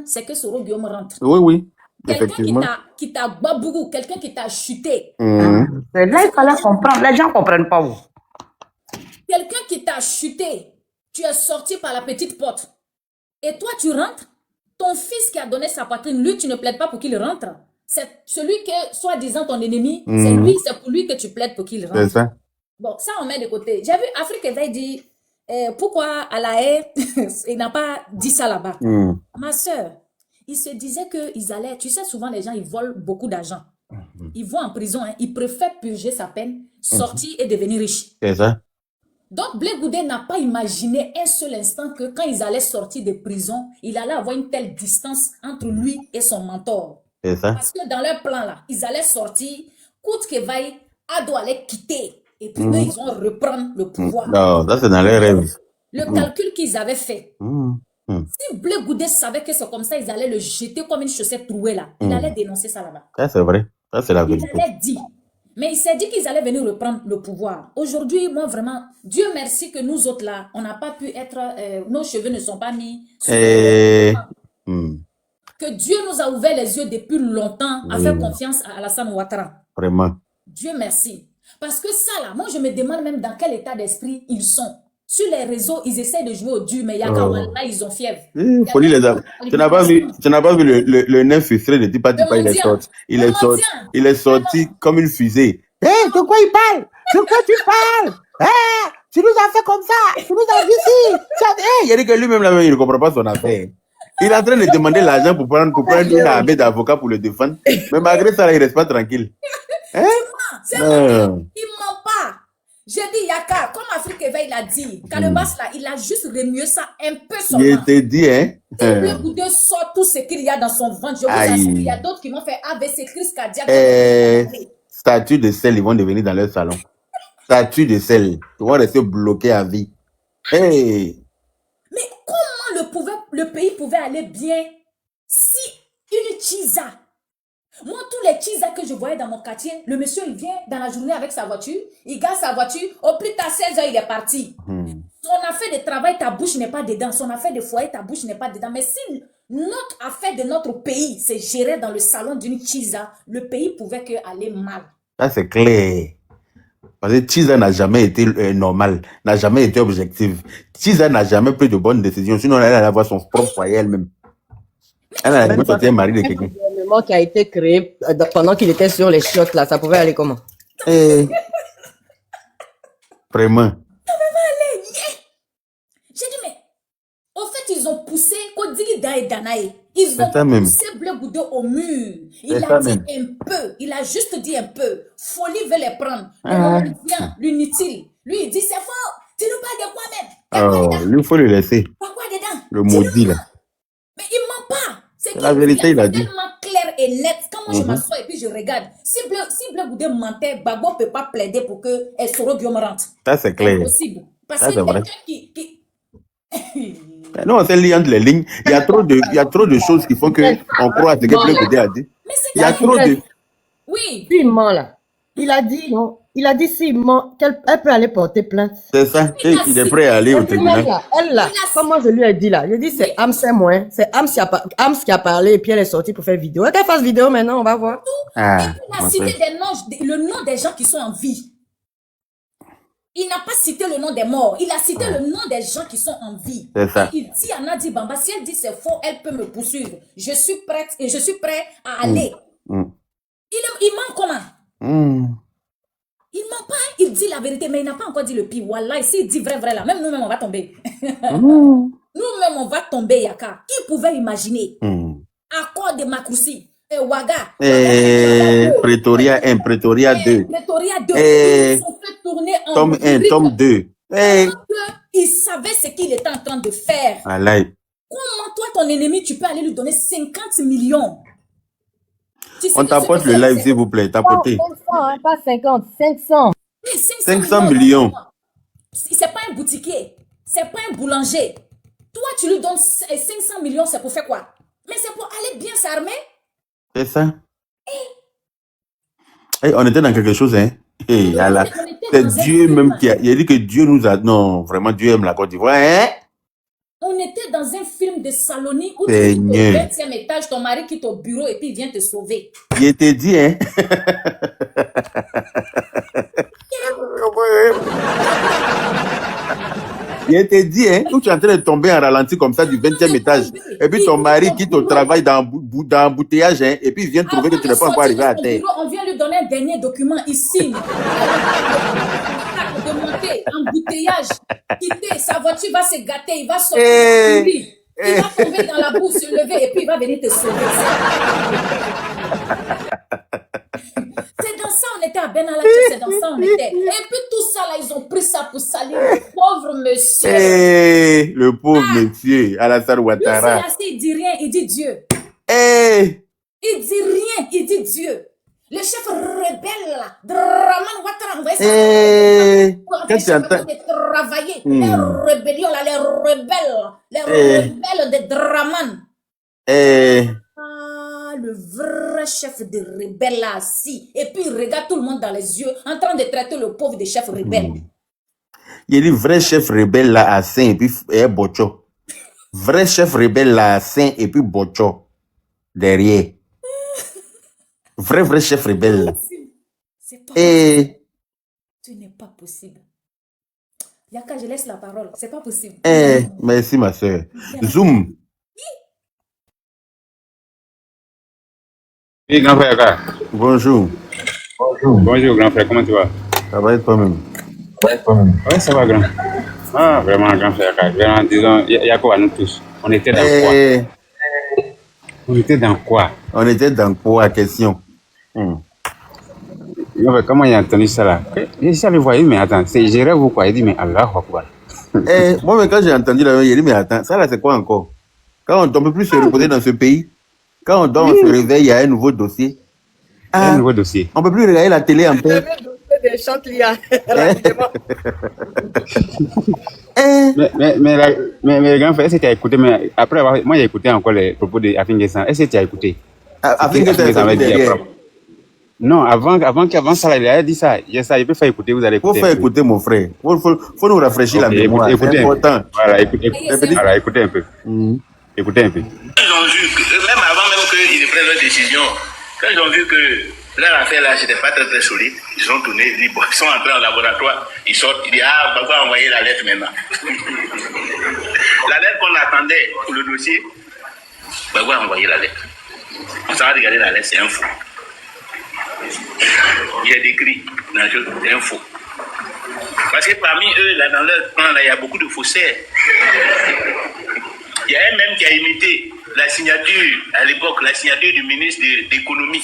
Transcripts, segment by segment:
c'est que Soro Guillaume rentre. Oui, oui, Quelqu'un effectivement. qui t'a babougou, quelqu'un qui t'a chuté. Là, il fallait comprendre. Les gens ne comprennent pas. Quelqu'un qui t'a chuté, tu es sorti par la petite porte. Et toi, tu rentres. Ton fils qui a donné sa poitrine, lui, tu ne plaides pas pour qu'il rentre. C'est celui qui est soi-disant ton ennemi, c'est pour lui que tu plaides pour qu'il rentre. C'est ça. Bon, ça, on met de côté. J'ai vu Afrique Éveil dire, pourquoi à la haie, il n'a pas dit ça là-bas. Ma soeur, il se disait qu'ils allaient, tu sais, souvent les gens, ils volent beaucoup d'argent. Ils vont en prison, hein, ils préfèrent purger sa peine, sortir et devenir riche. C'est ça. Donc, Blé Goudé n'a pas imaginé un seul instant que quand ils allaient sortir de prison, il allait avoir une telle distance entre lui et son mentor. C'est ça. Parce que dans leur plan là, ils allaient sortir, coûte que vaille, Ado allait quitter. Et puis eux, ils vont reprendre le pouvoir. Non, ça c'est dans les rêves. Le calcul qu'ils avaient fait. Si Blé Goudé savait que c'est comme ça, ils allaient le jeter comme une chaussette trouée là. Il allait dénoncer ça là-bas. Ça c'est vrai. Ça c'est la vérité. Il allait dire. Mais il s'est dit qu'ils allaient venir reprendre le pouvoir. Aujourd'hui, moi vraiment, Dieu merci que nous autres là, on n'a pas pu être, nos cheveux ne sont pas mis. Que Dieu nous a ouvert les yeux depuis longtemps à faire confiance à Alassane Ouattara. Vraiment. Dieu merci. Parce que ça là, moi je me demande même dans quel état d'esprit ils sont. Sur les réseaux, ils essaient de jouer au dur, mais là, ils ont fièvre. Folie les amis. Tu n'as pas vu le nain frustré de Tipa Tipa, il est sorti. Il est sorti comme une fusée. De quoi il parle? De quoi tu parles? Tu nous as fait comme ça. Tu nous as dit si. Il a dit que lui-même, là, il ne comprend pas son affaire. Il est en train de demander l'argent pour prendre une armée d'avocats pour le défendre. Mais malgré ça, là, il ne reste pas tranquille. Il ne ment pas. J'ai dit Yaka, comme Afrique Éveil l'a dit, Calebas là, il a juste remué ça un peu seulement. Il te dit, hein. Il peut goûter sort tout ce qu'il y a dans son ventre. Je vous assure, il y a d'autres qui vont faire AVC, crise cardiaque. Statues de sel, ils vont devenir dans leur salon. Statues de sel, ils vont rester bloqués à vie. Mais comment le pays pouvait aller bien si une Chiza, moi, tous les Chiza que je voyais dans mon quartier, le monsieur, il vient dans la journée avec sa voiture, il garde sa voiture, au plus tard 16 heures, il est parti. Son affaire de travail, ta bouche n'est pas dedans. Son affaire de foyer, ta bouche n'est pas dedans. Mais si notre affaire de notre pays se gérait dans le salon d'une Chiza, le pays pouvait que aller mal. Ça, c'est clair. Parce que Chiza n'a jamais été normal, n'a jamais été objective. Chiza n'a jamais pris de bonnes décisions. Sinon, elle allait avoir son propre foyer elle-même. Elle a jamais sorti un mari de quelqu'un. Le gouvernement qui a été créé pendant qu'il était sur les chiottes, là, ça pouvait aller comment? Vraiment. J'ai dit, mais au fait, ils ont poussé Kodigida et Danae. Ils ont poussé Blé Goudé au mur. Il a dit un peu. Il a juste dit un peu. Folie veut les prendre. Mais vient, l'inutile. Lui, il dit, c'est faux. Tu nous parles de quoi même? Lui, il faut le laisser. Quoi dedans? Le maudit, là. Mais il ment pas. C'est la vérité, il a dit. Tellement clair et net. Quand moi, je m'assois et puis je regarde. Si Blé Goudé mentait, Bagbo ne peut pas plaider pour que Soro Guillaume rentre. Ça, c'est clair. C'est impossible. Parce Ça, que vrai. quelqu'un qui... Non, on s'est lié entre les lignes. Il y a trop de choses qui font qu'on croit à ce que Blé Goudé a dit. Il y a trop de... Oui. Puis il ment là. Il a dit non. Il a dit s'il ment, elle peut aller porter plainte. C'est ça. Il est prêt à aller au tribunal. Elle là, comme moi je lui ai dit là, je dis c'est Ams c'est moi. C'est Ams qui a parlé et puis elle est sortie pour faire vidéo. Qu'elle fasse vidéo maintenant, on va voir. Et puis il a cité le nom des gens qui sont en vie. Il n'a pas cité le nom des morts. Il a cité le nom des gens qui sont en vie. C'est ça. Et il dit à Nadi Bamba, si elle dit c'est faux, elle peut me poursuivre. Je suis prête et je suis prêt à aller. Il ment comment? Il ment pas, il dit la vérité, mais il n'a pas encore dit le pire. Wallah, s'il dit vrai là, même nous-mêmes, on va tomber. Nous-mêmes, on va tomber, Yaka. Qui pouvait imaginer? Accord de Makoussi, Ouaga. Pretoria 1, Pretoria 2. Pretoria 2. Ils ont fait tourner en tome 1, tome 2. Il savait ce qu'il était en train de faire. Allah. Comment toi, ton ennemi, tu peux aller lui donner 50 millions? On tapote le live, s'il vous plaît. Tapotez. 500, hein, pas 50, 500. 500 millions. C'est pas un boutiquier. C'est pas un boulanger. Toi, tu lui donnes 500 millions, c'est pour faire quoi? Mais c'est pour aller bien s'armer. C'est ça. On était dans quelque chose, hein. C'est Dieu même qui a... Il a dit que Dieu nous a... Non, vraiment, Dieu aime la Côte d'Ivoire, hein. On était dans un film vienne de Saloni ou tu quittes au Seigneur. 20e étage, ton mari quitte au bureau et puis il vient te sauver. Je te dis, hein. Je te dis, hein, où tu es en train de tomber en ralenti comme ça du 20e étage. Et puis ton mari quitte au travail dans l'embouteillage, hein, et puis il vient trouver que tu n'es pas encore arrivé à terre. On vient lui donner un dernier document ici. De monter, embouteillage, quitter, sa voiture va se gâter, il va sortir, il va tomber dans la boue, se lever et puis il va venir te sauver. C'est dans ça on était à Benalla, c'est dans ça on était. Et puis tout ça là, ils ont pris ça pour salir le pauvre monsieur. Le pauvre monsieur, Alassane Ouattara. Il dit rien, il dit Dieu. Il dit rien, il dit Dieu. Le chef rebelle là, Draman Ouattara, on va essayer de travailler. Les rébellions là, les rebelles de Draman. Le vrai chef de rebelle là assis. Et puis il regarde tout le monde dans les yeux en train de traiter le pauvre de chef rebelle. Il dit vrai chef rebelle là à Saint et puis Bocho. Vrai chef rebelle là à Saint et puis Bocho. Derrière. Vrai chef rebelle là. C'est pas possible. Ce n'est pas possible. Yaka, je laisse la parole. C'est pas possible. Merci ma soeur. Zoom. Oui, grand frère Yaka. Bonjour. Bonjour grand frère, comment tu vas? Ça va être toi-même? Oui, ça va grand. Ah, vraiment grand frère Yaka. Vraiment, disons, Yako à nous tous. On était dans quoi? On était dans quoi? On était dans quoi, question? Comment il a entendu ça là? J'ai ça le voyais, mais attends, j'ai rêvé ou quoi? Il dit, mais Allah Akbar. Moi, mais quand j'ai entendu la il dit, mais attends, ça là, c'est quoi encore? Quand on ne peut plus se reposer dans ce pays, quand on dort, on se réveille, il y a un nouveau dossier. Un nouveau dossier. On ne peut plus regarder la télé en paix. Mais grand frère, est-ce que tu as écouté? Mais après avoir, moi j'ai écouté encore les propos de Afin Gessan. Est-ce que tu as écouté? Afin Gessan avait dit après. Non, avant ça, il a dit ça. Il peut faire écouter, vous allez écouter. Faut faire écouter, mon frère. Faut nous rafraîchir la mémoire. Écoutez, c'est important. Voilà, écoutez un peu. Écoutez un peu. Ils ont vu que, même avant même qu'ils prennent leur décision, quand ils ont vu que leur affaire là, c'était pas très solide, ils ont tourné, ils sont entrés en laboratoire, ils sortent, ils disent, on va envoyer la lettre maintenant. La lettre qu'on attendait pour le dossier, on va envoyer la lettre. On s'en va regarder la lettre, c'est un faux. Il y a décrit dans le jeu, c'est un faux. Parce que parmi eux, là, dans leur plan, là, il y a beaucoup de faussaires. Il y a un même qui a imité la signature, à l'époque, la signature du ministre de l'économie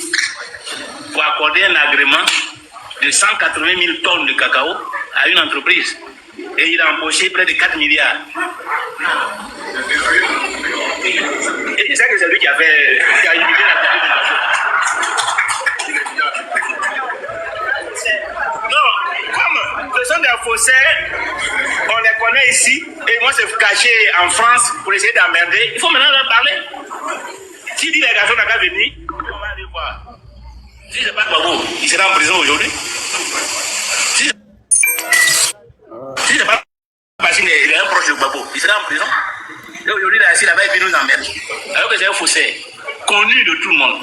pour accorder un agrément de 180 000 tonnes de cacao à une entreprise. Et il a empoché près de 4 milliards. Et c'est ça que c'est lui qui a imité la signature de cacao. Non, comme ce sont des faussaires, on les connaît ici, et moi c'est caché en France pour essayer d'emmerder. Il faut maintenant leur parler. S'il dit les garçons n'ont qu'à venir, on va aller voir. Si c'est pas Gbagbo, il sera en prison aujourd'hui. Si c'est pas parce qu'il est un proche de Gbagbo, il sera en prison. Et aujourd'hui, là, assis là-bas, il nous emmerde. Alors que c'est un faussaire, connu de tout le monde.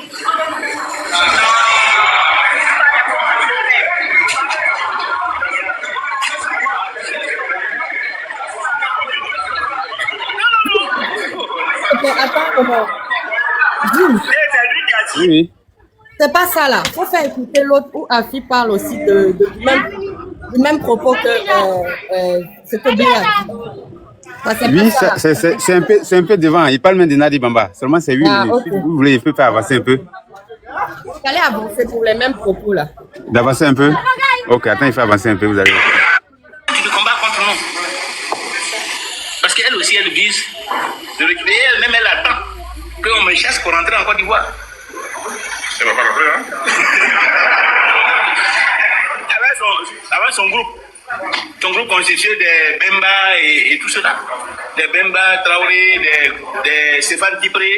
Attends, comment? Oui. C'est pas ça là. Faut faire écouter l'autre où Afi parle aussi du même propos que c'était bien. Oui, c'est un peu devant. Il parle même de Nadi Bamba. Seulement c'est lui. Okay. Si vous voulez, il peut faire avancer un peu. Il fallait avancer pour les mêmes propos là. D'avancer un peu? Ok, attends, il faut avancer un peu, vous allez. Tu te combats contre nous. Parce qu'elle aussi, elle vise de récupérer elle-même, elle attend qu'on me chasse pour rentrer en Côte d'Ivoire. Ça va pas le faire, hein? Avec son groupe constitué des Bemba et tout cela. Des Bemba, Traoré, des Stéphane Tipré.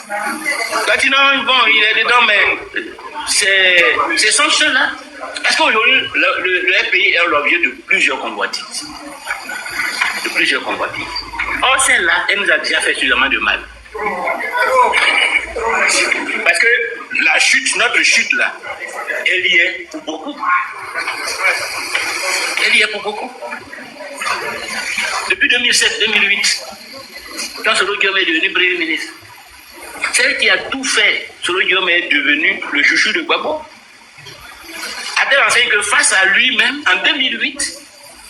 Maintenant, bon, il est dedans, mais c'est son seul là. Parce qu'aujourd'hui, le FPI est l'objet de plusieurs convoitises. On Or, celle-là, elle nous a déjà fait suffisamment de mal. Parce que la chute, notre chute là, elle y est pour beaucoup. Elle y est pour beaucoup. Depuis 2007-2008, quand Soro Guillaume est devenu Premier ministre, celle qui a tout fait, Soro Guillaume est devenu le chouchou de Gbagbo. À tel enseigne que face à lui-même, en 2008,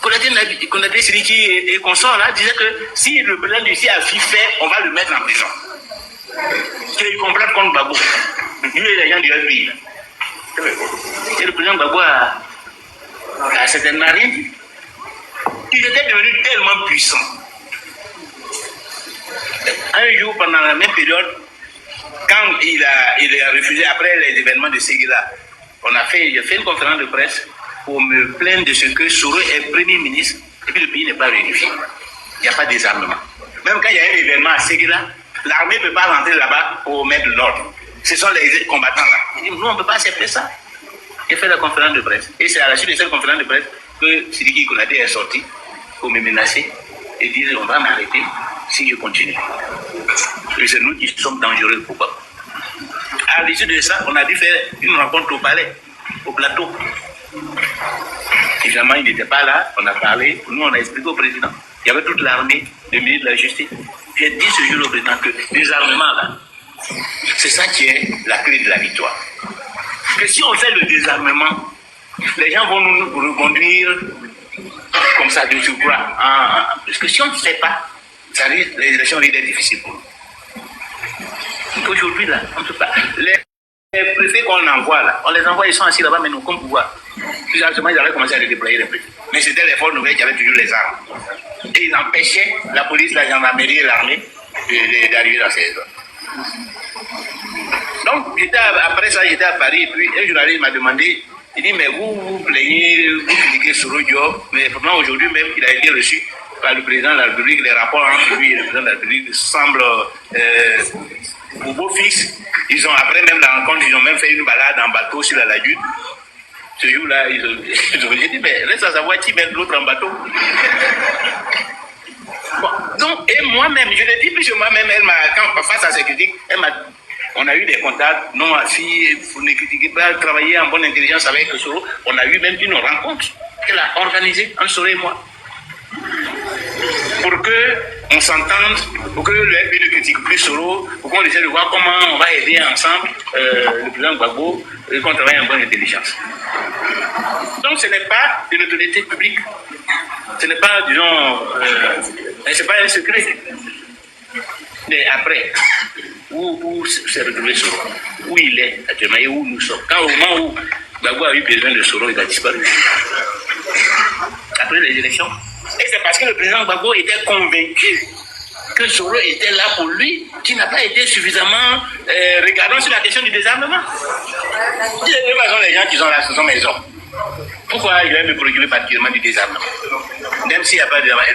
Konaté Sidiki et consorts là disaient que si le président du CI a fait, on va le mettre en prison. Qu'il complète contre Gbagbo. Lui et les gens du FBI. Et le président Gbagbo a certainement rien dit. Il était devenu tellement puissant. Un jour, pendant la même période, quand il a refusé, après les événements de Séguila, j'ai fait une conférence de presse pour me plaindre de ce que Soro est Premier ministre et puis le pays n'est pas réunifié. Il n'y a pas de désarmement. Même quand il y a un événement à Séguila, l'armée ne peut pas rentrer là-bas pour mettre l'ordre. Ce sont les combattants là. Il dit, nous, on ne peut pas accepter ça. J'ai fait la conférence de presse. Et c'est à la suite de cette conférence de presse que Sidiki Konaté est sorti pour me menacer et dire, on va m'arrêter si je continue. Et c'est nous qui sommes dangereux. Pourquoi? À l'issue de ça, on a dû faire une rencontre au palais, au plateau. Évidemment, il n'était pas là, on a parlé, nous on a expliqué au président. Il y avait toute l'armée, le ministre de la Justice. J'ai dit ce jour au président que désarmement là, c'est ça qui est la clé de la victoire. Que si on fait le désarmement, les gens vont nous reconduire comme ça de surcroît. Parce que si on ne fait pas, les élections risquent d'être difficiles pour nous. Aujourd'hui là, on ne peut pas. Les préfets qu'on envoie là, on les envoie, ils sont assis là-bas, mais nous, comme pouvoir. Puis justement, ils avaient commencé à les déployer les préfets. Mais c'était les forces nouvelles qui avaient toujours les armes. Et ils empêchaient la police, la gendarmerie et l'armée d'arriver dans ces zones. Donc, après ça, j'étais à Paris, et puis un journaliste m'a demandé, il dit, mais vous plaignez, vous critiquez Soro Diop, mais pourtant aujourd'hui même, il a été reçu par le président de la République, les rapports entre lui et le président de la République semblent pour beau fixe. Après même la rencontre, ils ont même fait une balade en bateau sur la lagune. Ce jour-là, j'ai dit, mais reste à savoir qui met l'autre en bateau. Bon, donc, et moi-même, je l'ai dit, puisque moi-même, quand face à ces critiques, on a eu des contacts, non, si vous ne critiquez pas, travailler en bonne intelligence avec Soro, on a eu même une rencontre qu'elle a organisée entre Soro et moi. Pour qu'on s'entende, pour que le FB ne critique plus Soro, pour qu'on essaie de voir comment on va aider ensemble le président Gbagbo et qu'on travaille en bonne intelligence. Donc ce n'est pas une autorité publique, ce n'est pas, disons, c'est pas un secret. Mais après, où s'est retrouvé Soro, où il est actuellement et où nous sommes. Quand au moment où Gbagbo a eu besoin de Soro, il a disparu. Après les élections. Et c'est parce que le président Gbagbo était convaincu que Soro était là pour lui, qui n'a pas été suffisamment regardant sur la question du désarmement. De toute façon, les gens qui sont là, ce sont mes hommes. Pourquoi il va me procurer particulièrement du désarmement? Même s'il n'y a pas de désarmement,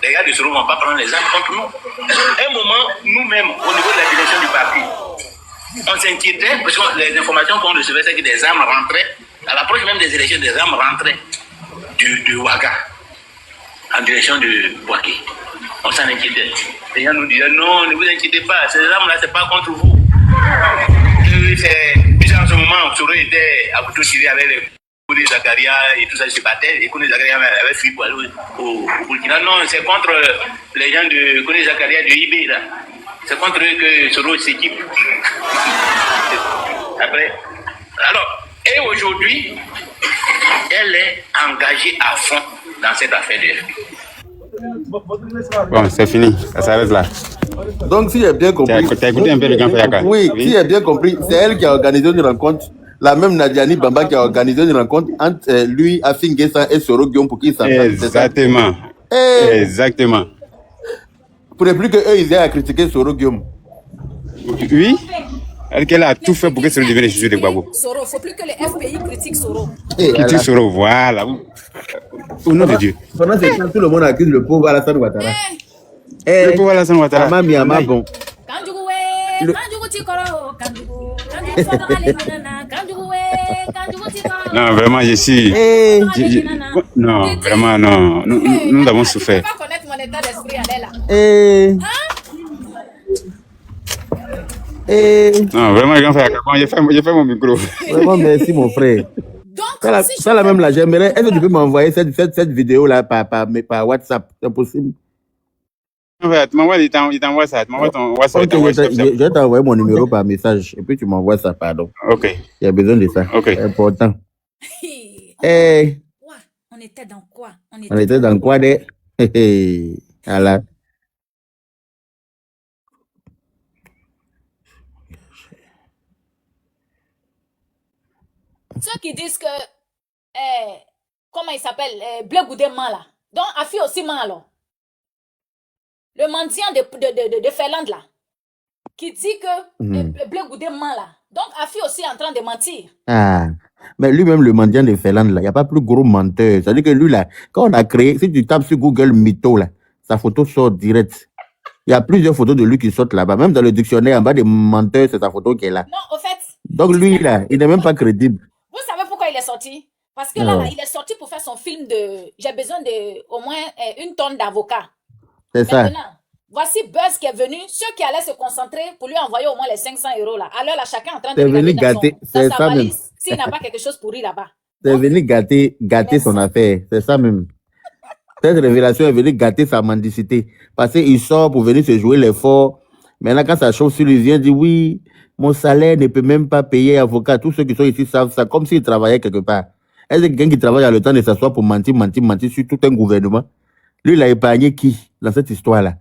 les gars de Soro ne vont pas prendre les armes contre nous. À un moment, nous-mêmes, au niveau de la direction du parti, on s'inquiétait parce que les informations qu'on recevait, c'est que des armes rentraient, à l'approche même des élections, des armes rentraient de Ouaga en direction de Bouaké. On s'en inquiétait. Les gens nous disaient non, ne vous inquiétez pas, ces armes-là, c'est pas contre vous. Puis en ce moment, Soro était à Boutou Siri avec les Kouné Zakaria et tout ça, ils se battaient. Et Kouné Zakaria avait fui pour aller au Burkina. Non, c'est contre les gens de Kouné Zakaria de IB, là. C'est contre eux que Soro s'équipe. Après. Alors, et aujourd'hui, elle est engagée à fond dans cette affaire de FP. Bon, c'est fini, ça s'arrête là. Donc, si j'ai bien compris. Tu as écouté un peu le grand Fayaka? Oui, si j'ai bien compris, c'est elle qui a organisé une rencontre, la même Nadiani Bamba qui a organisé une rencontre entre lui, Afin Guessa et Soro Guillaume pour qu'ils s'entendent. Exactement. Exactement. Pour ne plus qu'eux, ils aient à critiquer Soro Guillaume. Oui. Elle a tout fait pour que Soro devienne le chouchou de Gbagbo. Soro, il ne faut plus que les FPI critiquent Soro. Critique Soro, voilà. Au nom de Dieu. Pendant ce temps, tout le monde accuse le pauvre Alassane Ouattara. Le pauvre Alassane Ouattara. Mama, bon. Non, vraiment, je suis. Non, vraiment, non. Nous avons souffert. ton état d'esprit, elle est là. Non, vraiment, grand frère, j'ai fait mon micro. Vraiment, merci, mon frère. Donc, Ça, là même, là, j'aimerais. Est-ce que tu peux m'envoyer cette vidéo-là par WhatsApp? C'est possible? Tu m'envoies, il t'envoie ça. Tu m'envoies ton WhatsApp. Ok, je vais t'envoyer mon numéro par message. Et puis, tu m'envoies ça, pardon. Ok. Il y a besoin de ça. Ok. C'est important. On était dans quoi? On était dans quoi de... Voilà. Ceux qui disent que, comment il s'appelle, Bleu Goudéman là. Donc, Afi aussi man alors. Le mendiant de Finlande là. Qui dit que Bleu Goudéman là. Donc, Afi aussi est en train de mentir. Ah, mais lui-même, le mendiant de Finlande, là, il n'y a pas plus gros menteur. C'est-à-dire que lui, là, quand on a créé, si tu tapes sur Google Mytho, là, sa photo sort direct. Il y a plusieurs photos de lui qui sortent là-bas. Même dans le dictionnaire, en bas des menteurs, c'est sa photo qui est là. Non, au fait. Donc lui, là, il n'est même pas crédible. Vous savez pourquoi il est sorti? Parce que là, il est sorti pour faire son film de... J'ai besoin de au moins 1 tonne d'avocats. C'est ça. Maintenant, voici Buzz qui est venu. Ceux qui allaient se concentrer pour lui envoyer au moins les 500 € là. Alors là, chacun est en train de regarder dans sa valise. S'il n'a pas quelque chose pourri là-bas. C'est venu gâter son affaire. C'est ça même. Cette révélation est venue gâter sa mendicité. Parce qu'il sort pour venir se jouer l'effort. Maintenant, quand ça chauffe sur lui, il vient dire oui, mon salaire ne peut même pas payer avocat. Tous ceux qui sont ici savent ça, comme s'il travaillait quelque part. Est-ce que quelqu'un qui travaille a le temps de s'asseoir pour mentir sur tout un gouvernement? Lui, il a épargné qui dans cette histoire-là?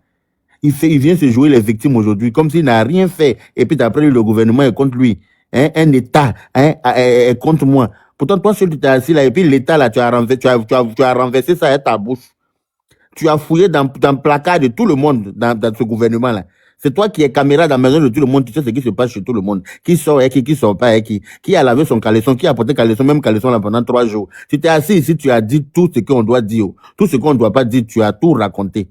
Il vient se jouer les victimes aujourd'hui, comme s'il n'a rien fait. Et puis après, le gouvernement est contre lui. Un État est contre moi. Pourtant, toi, celui qui t'es assis là, et puis l'État, là, tu as renversé ça à ta bouche. Tu as fouillé dans le placard de tout le monde dans ce gouvernement-là. C'est toi qui es caméra dans la maison de tout le monde. Tu sais ce qui se passe chez tout le monde. Qui sort et qui sort pas et qui a lavé son caleçon, qui a porté caleçon, même caleçon là pendant 3 jours. Si tu es assis ici, tu as dit tout ce qu'on doit dire. Tout ce qu'on ne doit pas dire, tu as tout raconté.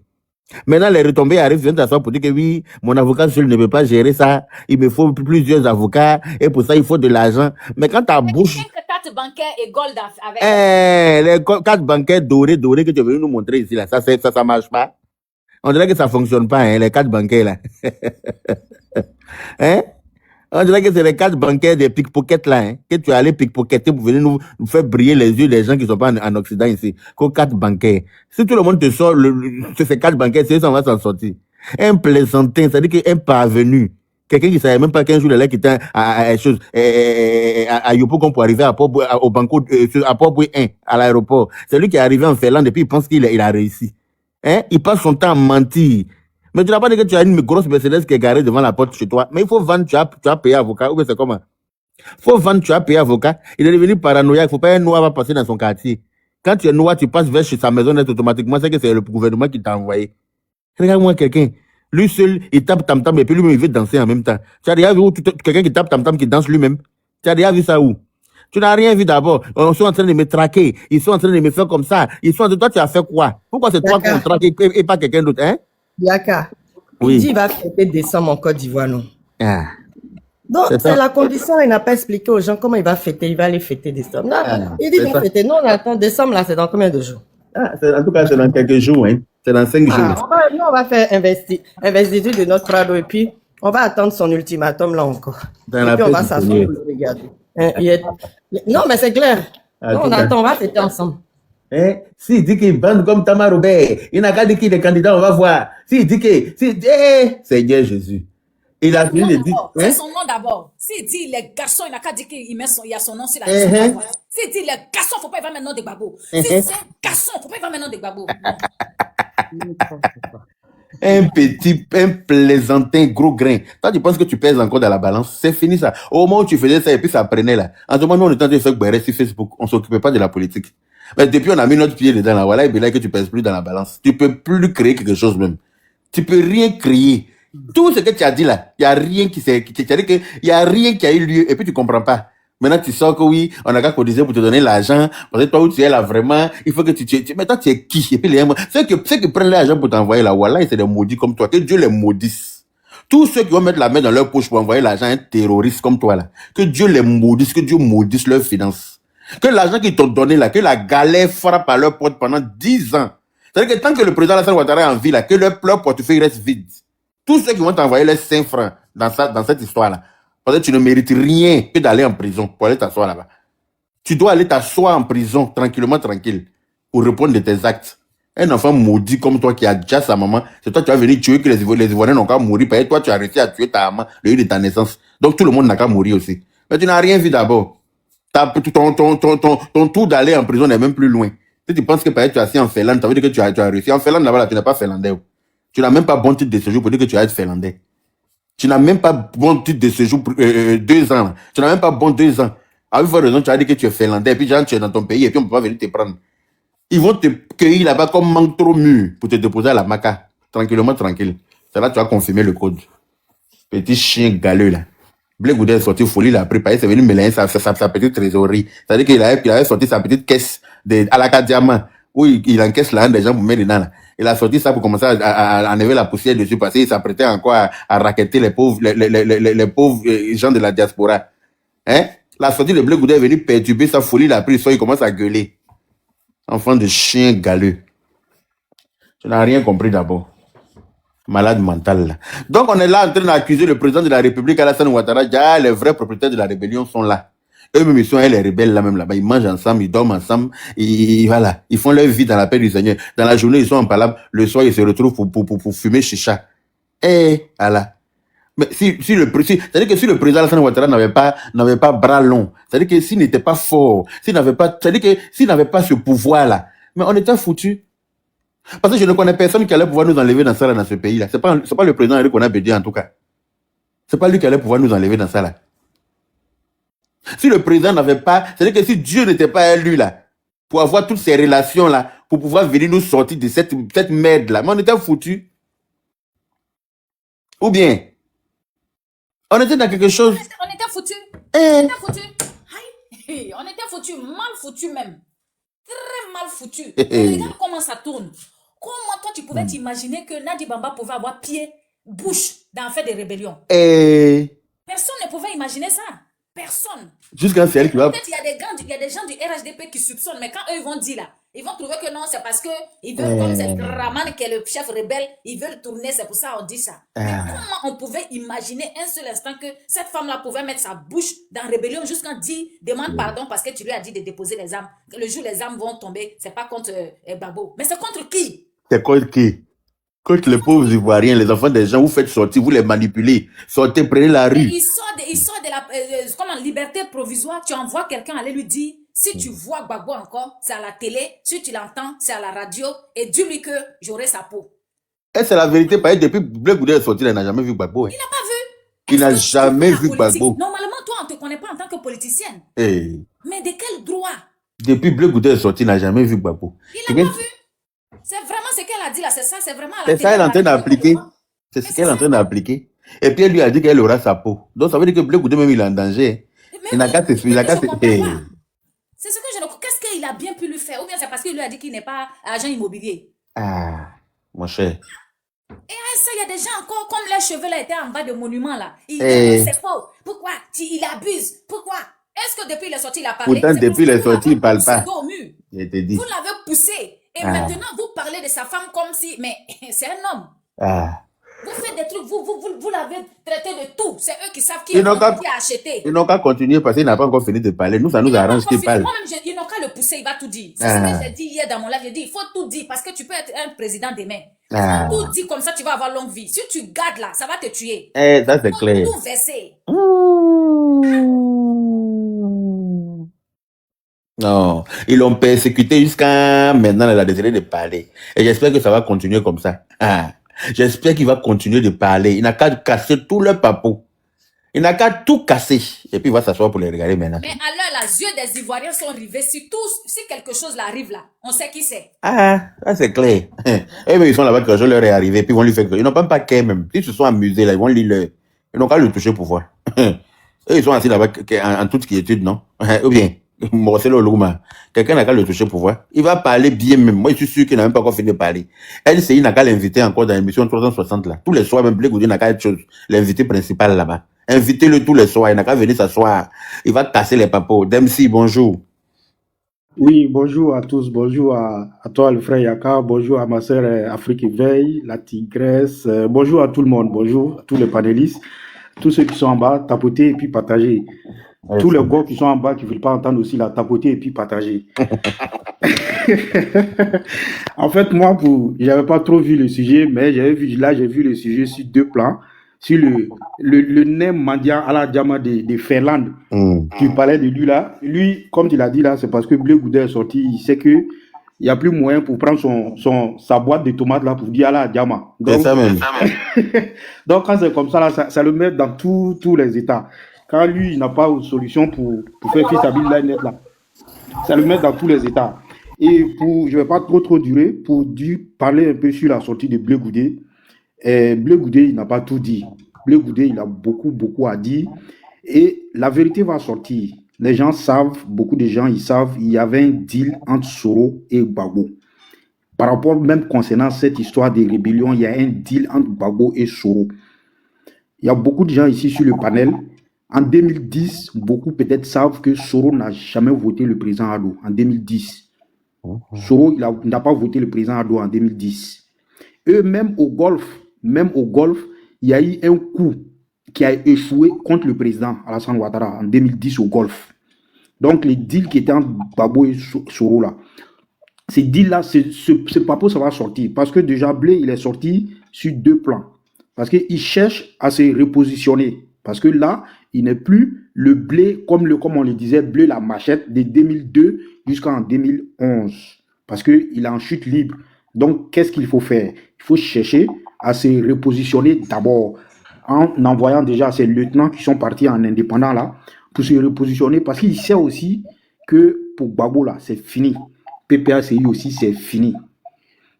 Maintenant, les retombées arrivent, tu viens t'asseoir pour dire que oui, mon avocat seul ne peut pas gérer ça. Il me faut plusieurs avocats et pour ça, il faut de l'argent. Mais quand ta bouche... Carte bancaire et gold avec... les cartes bancaires dorées que tu es venu nous montrer ici, là, ça marche pas. On dirait que ça fonctionne pas, hein, les cartes bancaires, là. Hein? On dirait que c'est les cartes bancaires des pickpockets, là, hein, que tu es allé pickpocketer pour venir nous faire briller les yeux des gens qui sont pas en Occident ici. Qu'aux cartes bancaires. Si tout le monde te sort ces cartes bancaires, c'est ça, on va s'en sortir. Un plaisantin, c'est-à-dire qu'un parvenu. Quelqu'un qui savait même pas qu'un jour, il était à Yopougon pour arriver au Banco, à Port-Boué 1, à l'aéroport. C'est lui qui est arrivé en Finlande et puis il pense qu'il a réussi. Hein? Il passe son temps à mentir. Mais tu n'as pas dit que tu as une grosse Mercedes qui est garée devant la porte chez toi. Mais il faut vendre, tu as payé avocat. Ou bien c'est comment? Il faut vendre, tu as payé avocat. Il est devenu paranoïaque. Il ne faut pas un noir va passer dans son quartier. Quand tu es noir, tu passes vers chez sa maison net automatiquement. C'est que c'est le gouvernement qui t'a envoyé. Regarde-moi quelqu'un. Lui seul, il tape tam-tam et puis lui-même, il veut danser en même temps. Tu as déjà vu quelqu'un qui tape tam-tam qui danse lui-même? Tu as déjà vu ça où? Tu n'as rien vu d'abord. Ils sont en train de me traquer. Ils sont en train de me faire comme ça. Toi, tu as fait quoi? Pourquoi c'est toi qu'on traque et pas quelqu'un d'autre, hein? Yaka. Oui. Il dit qu'il va fêter décembre en Côte d'Ivoire, non? Ah. Donc, c'est la condition. Il n'a pas expliqué aux gens comment il va fêter. Il va aller fêter décembre. Non, il dit qu'il va fêter. Non, on attend décembre, là, c'est dans combien de jours? En tout cas, c'est dans quelques jours, hein. C'est dans 5 jours. On va faire investiture de notre Prado et puis on va attendre son ultimatum là encore. Et puis on va s'asseoir pour le regarder. Non, mais c'est clair. On attend, on va fêter ensemble. S'il dit qu'il bande comme Tamar Robert, il n'a qu'à dire qu'il est candidat, on va voir. S'il dit que... Seigneur Jésus. Il a fini de dire... C'est son nom d'abord. S'il dit les garçons, il n'a qu'à dire qu'il y a son nom sur la liste. S'il dit les garçons, il ne faut pas y avoir maintenant de Gbagbo. Si c'est un garçon, il ne faut pas y avoir maintenant de Gbagbo. Un plaisantin gros grain. Toi, tu penses que tu pèses encore dans la balance? C'est fini ça. Au moment où tu faisais ça et puis ça prenait là. En ce moment, nous, on est en train de faire Gbagbo sur Facebook. On ne s'occupait pas de la politique. Mais depuis, on a mis notre pied dedans là. Voilà, et bien là, que tu pèses plus dans la balance. Tu peux plus créer quelque chose même. Tu peux rien créer. Tout ce que tu as dit là, il n'y a rien y a rien qui a eu lieu et puis tu comprends pas. Maintenant, tu sens que oui, on a qu'à cotiser pour te donner l'argent. Parce que toi où tu es là vraiment, il faut que mais toi, tu es qui? Et puis ceux qui prennent l'argent pour t'envoyer là, voilà, c'est des maudits comme toi. Que Dieu les maudisse. Tous ceux qui vont mettre la main dans leur poche pour envoyer l'argent à un terroriste comme toi là. Que Dieu les maudisse, que Dieu maudisse leurs finances. Que l'argent qu'ils t'ont donné là, que la galère frappe à leur porte pendant 10 ans. C'est-à-dire que tant que le président Alassane Ouattara est en vie, là, que leur portefeuille reste vide. Tous ceux qui vont t'envoyer les 5 francs dans cette histoire-là, parce que tu ne mérites rien que d'aller en prison pour aller t'asseoir là-bas. Tu dois aller t'asseoir en prison, tranquillement, tranquille, pour répondre de tes actes. Un enfant maudit comme toi qui a déjà sa maman, c'est toi qui vas venir tuer que les Ivoiriens n'ont qu'à mourir, parce que toi tu as réussi à tuer ta maman le jour de ta naissance. Donc tout le monde n'a qu'à mourir aussi. Mais tu n'as rien vu d'abord. Ton tour d'aller en prison n'est même plus loin. Si tu penses que peut-être tu es assis en Finlande, ça veut dire que tu as réussi. En Finlande, là-bas, tu n'es pas finlandais. Tu n'as même pas bon titre de séjour pour dire que tu vas être finlandais. Tu n'as même pas bon titre de séjour pour 2 ans. Tu n'as même pas bon 2 ans. Avec votre raison, tu as dit que tu es finlandais, et puis genre, tu es dans ton pays, et puis on ne peut pas venir te prendre. Ils vont te cueillir là-bas comme manque trop mûr pour te déposer à la maca. Tranquillement, tranquille. C'est là que tu vas confirmer le code. Petit chien galeux, là. Blé Goudé est sorti folie, il a préparé, c'est venu mélanger sa petite trésorerie. C'est-à-dire qu'il avait sorti sa petite caisse à la diamant, où il encaisse l'argent des gens pour mettre dedans, là. Il a sorti ça pour commencer à enlever la poussière dessus, parce qu'il s'apprêtait encore à racketter les pauvres gens de la diaspora. Hein? La sortie de Blé Goudé est venu perturber sa folie, il a pris le soir, il commence à gueuler. Enfant de chien galeux. Tu n'as rien compris d'abord. Malade mental, là. Donc, on est là en train d'accuser le président de la République, Alassane Ouattara. Déjà, les vrais propriétaires de la rébellion sont là. Eux-mêmes, ils sont les rebelles là-même là-bas. Ils mangent ensemble, ils dorment ensemble. Voilà. Ils font leur vie dans la paix du Seigneur. Dans la journée, ils sont en palabre. Le soir, ils se retrouvent pour fumer chicha. Voilà. Mais c'est-à-dire que si le président Alassane Ouattara n'avait pas bras long, c'est-à-dire que s'il n'était pas fort, c'est-à-dire que s'il n'avait pas ce pouvoir-là, mais on était foutu. Parce que je ne connais personne qui allait pouvoir nous enlever dans ça, là, dans ce pays-là. C'est pas le président Eric Onabedi, en tout cas. C'est pas lui qui allait pouvoir nous enlever dans ça, là. Si le président n'avait pas, c'est-à-dire que si Dieu n'était pas élu, là, pour avoir toutes ces relations-là, pour pouvoir venir nous sortir de cette merde-là, mais on était foutu. Ou bien, on était dans quelque chose. On était foutu. On était foutu. Aïe. On était foutu, mal foutu même. Très mal foutu. Regarde comment ça tourne. Comment toi tu pouvais t'imaginer que Nadi Bamba pouvait avoir pied, bouche dans l'affaire des rébellions? Personne ne pouvait imaginer ça. Personne. Jusqu'à c'est elle qui va. Peut-être il y a des gens du RHDP qui soupçonnent, mais quand eux vont dire là, ils vont trouver que non, c'est parce que ils veulent, comme c'est Raman qui est le chef rebelle, ils veulent tourner, c'est pour ça qu'on dit ça. Mais comment on pouvait imaginer un seul instant que cette femme-là pouvait mettre sa bouche dans la rébellion jusqu'à dire, demande pardon parce que tu lui as dit de déposer les armes. Le jour où les armes vont tomber, c'est pas contre Babo. Mais c'est contre qui? C'est contre qui? Contre les pauvres Ivoiriens, les enfants des gens, vous faites sortir, vous les manipulez. Sortez, prenez la rue. Il sort de la comme en liberté provisoire, tu envoies quelqu'un aller lui dire, si tu vois Gbagbo encore, c'est à la télé, si tu l'entends, c'est à la radio, et dis-lui que j'aurai sa peau. Et c'est la vérité, parce que depuis Blé Goudé est sorti, il n'a jamais vu Gbagbo. Il n'a pas vu. Il n'a jamais vu Gbagbo. Normalement, toi, on ne te connaît pas en tant que politicienne. Mais de quel droit? Depuis Blé Goudé est sorti, il n'a jamais vu Gbagbo. Il n'a pas vu. C'est vraiment ce qu'elle a dit là, c'est ça, c'est vraiment à la télé. C'est ça, elle est en train d'appliquer. C'est ce qu'elle est en train d'appliquer. Et puis elle lui a dit qu'elle aura sa peau. Donc ça veut dire que Blé Goudé même il est en danger. Il n'a qu'à se faire. C'est ce que je ne comprends. Qu'est-ce qu'il a bien pu lui faire? Ou bien c'est parce qu'il lui a dit qu'il n'est pas agent immobilier? Mon cher. Et à ça, il y a des gens encore, comme leurs cheveux là étaient en bas de monuments là. C'est faux. Pourquoi? Il abuse. Pourquoi? Est-ce que depuis il est sorti, il a parlé? Pourtant, depuis il est sorti, il ne parle pas. Je te dis. Vous l'avez poussé. Et maintenant, vous parlez de sa femme comme si... Mais c'est un homme. Vous faites des trucs, vous l'avez traité de tout. C'est eux qui savent qui a acheté. Ils n'ont qu'à continuer parce qu'il n'a pas encore fini de parler. Nous, ça nous arrange qu'il parle. Moi-même, ils n'ont qu'à le pousser, il va tout dire. C'est ce que j'ai dit hier dans mon live. J'ai dit, il faut tout dire parce que tu peux être un président demain. Il faut tout dire comme ça, tu vas avoir longue vie. Si tu gardes là, ça va te tuer. Ça, c'est clair. Tout verser. Non, ils l'ont persécuté jusqu'à maintenant, elle a décidé de parler. Et j'espère que ça va continuer comme ça. J'espère qu'il va continuer de parler. Il n'a qu'à casser tout leur papeau. Il n'a qu'à tout casser. Et puis il va s'asseoir pour les regarder maintenant. Mais alors, les yeux des Ivoiriens sont rivés. Si quelque chose là arrive là, on sait qui c'est. Ça c'est clair. Et mais ils sont là-bas quand je leur est arrivé. Puis ils vont lui faire. Ils n'ont même pas qu'à même. Ils se sont amusés là. Ils vont lui ils n'ont qu'à le toucher pour voir. Et ils sont assis là-bas en toute quiétude, non? Ou bien. Quelqu'un n'a qu'à le toucher pour voir. Il va parler bien même. Moi, je suis sûr qu'il n'a même pas encore fini de parler. LCI n'a qu'à l'inviter encore dans l'émission 360 là. Tous les soirs, même Blé Goudé n'a qu'à être chose. L'invité principal là-bas. Invitez-le tous les soirs. Il n'a qu'à venir s'asseoir. Il va casser les papos. Dempsey, bonjour. Oui, bonjour à tous, bonjour à toi le frère Yaka, bonjour à ma sœur Afrique Éveil, la Tigresse, bonjour à tout le monde, bonjour à tous les panélistes, tous ceux qui sont en bas, tapotez et puis partagez. Tous les gars qui sont en bas qui ne veulent pas entendre aussi la tapoter et puis partager. En fait, moi, j'avais pas trop vu le sujet, mais j'ai vu le sujet sur deux plans. Sur le Nem Mandia à la Diama de Finlande. Tu parlais de lui là. Lui, comme tu l'as dit là, c'est parce que Blé Goudet est sorti. Il sait que il n'y a plus moyen pour prendre sa boîte de tomates là pour dire à la Diama. C'est ça même. Donc, quand c'est comme ça, là, ça le met dans tous les états. Quand lui, il n'a pas de solution pour faire fils à Bill net là, ça le met dans tous les états. Et je ne vais pas trop durer, pour parler un peu sur la sortie de Blé Goudet. Blé Goudet, il n'a pas tout dit. Blé Goudet, il a beaucoup à dire. Et la vérité va sortir. Les gens savent, beaucoup de gens, ils savent, il y avait un deal entre Soro et Gbagbo. Par rapport même concernant cette histoire de rébellion, il y a un deal entre Gbagbo et Soro. Il y a beaucoup de gens ici sur le panel. En 2010, beaucoup peut-être savent que Soro n'a jamais voté le président Ado en 2010. Soro n'a pas voté le président Ado en 2010. Eux, même au Golfe, il y a eu un coup qui a échoué contre le président Alassane Ouattara en 2010 au Golfe. Donc, les deals qui étaient entre Gbagbo et Soro là, ces deals-là, ce papo, ça va sortir. Parce que déjà, Blé, il est sorti sur deux plans. Parce qu'il cherche à se repositionner. Parce que là, il n'est plus le Blé, comme on le disait, Blé la machette de 2002 jusqu'en 2011. Parce qu'il est en chute libre. Donc, qu'est-ce qu'il faut faire? Il faut chercher à se repositionner d'abord en envoyant déjà ces lieutenants qui sont partis en indépendant là pour se repositionner. Parce qu'il sait aussi que pour Gbagbo là, c'est fini. PPACI aussi, c'est fini.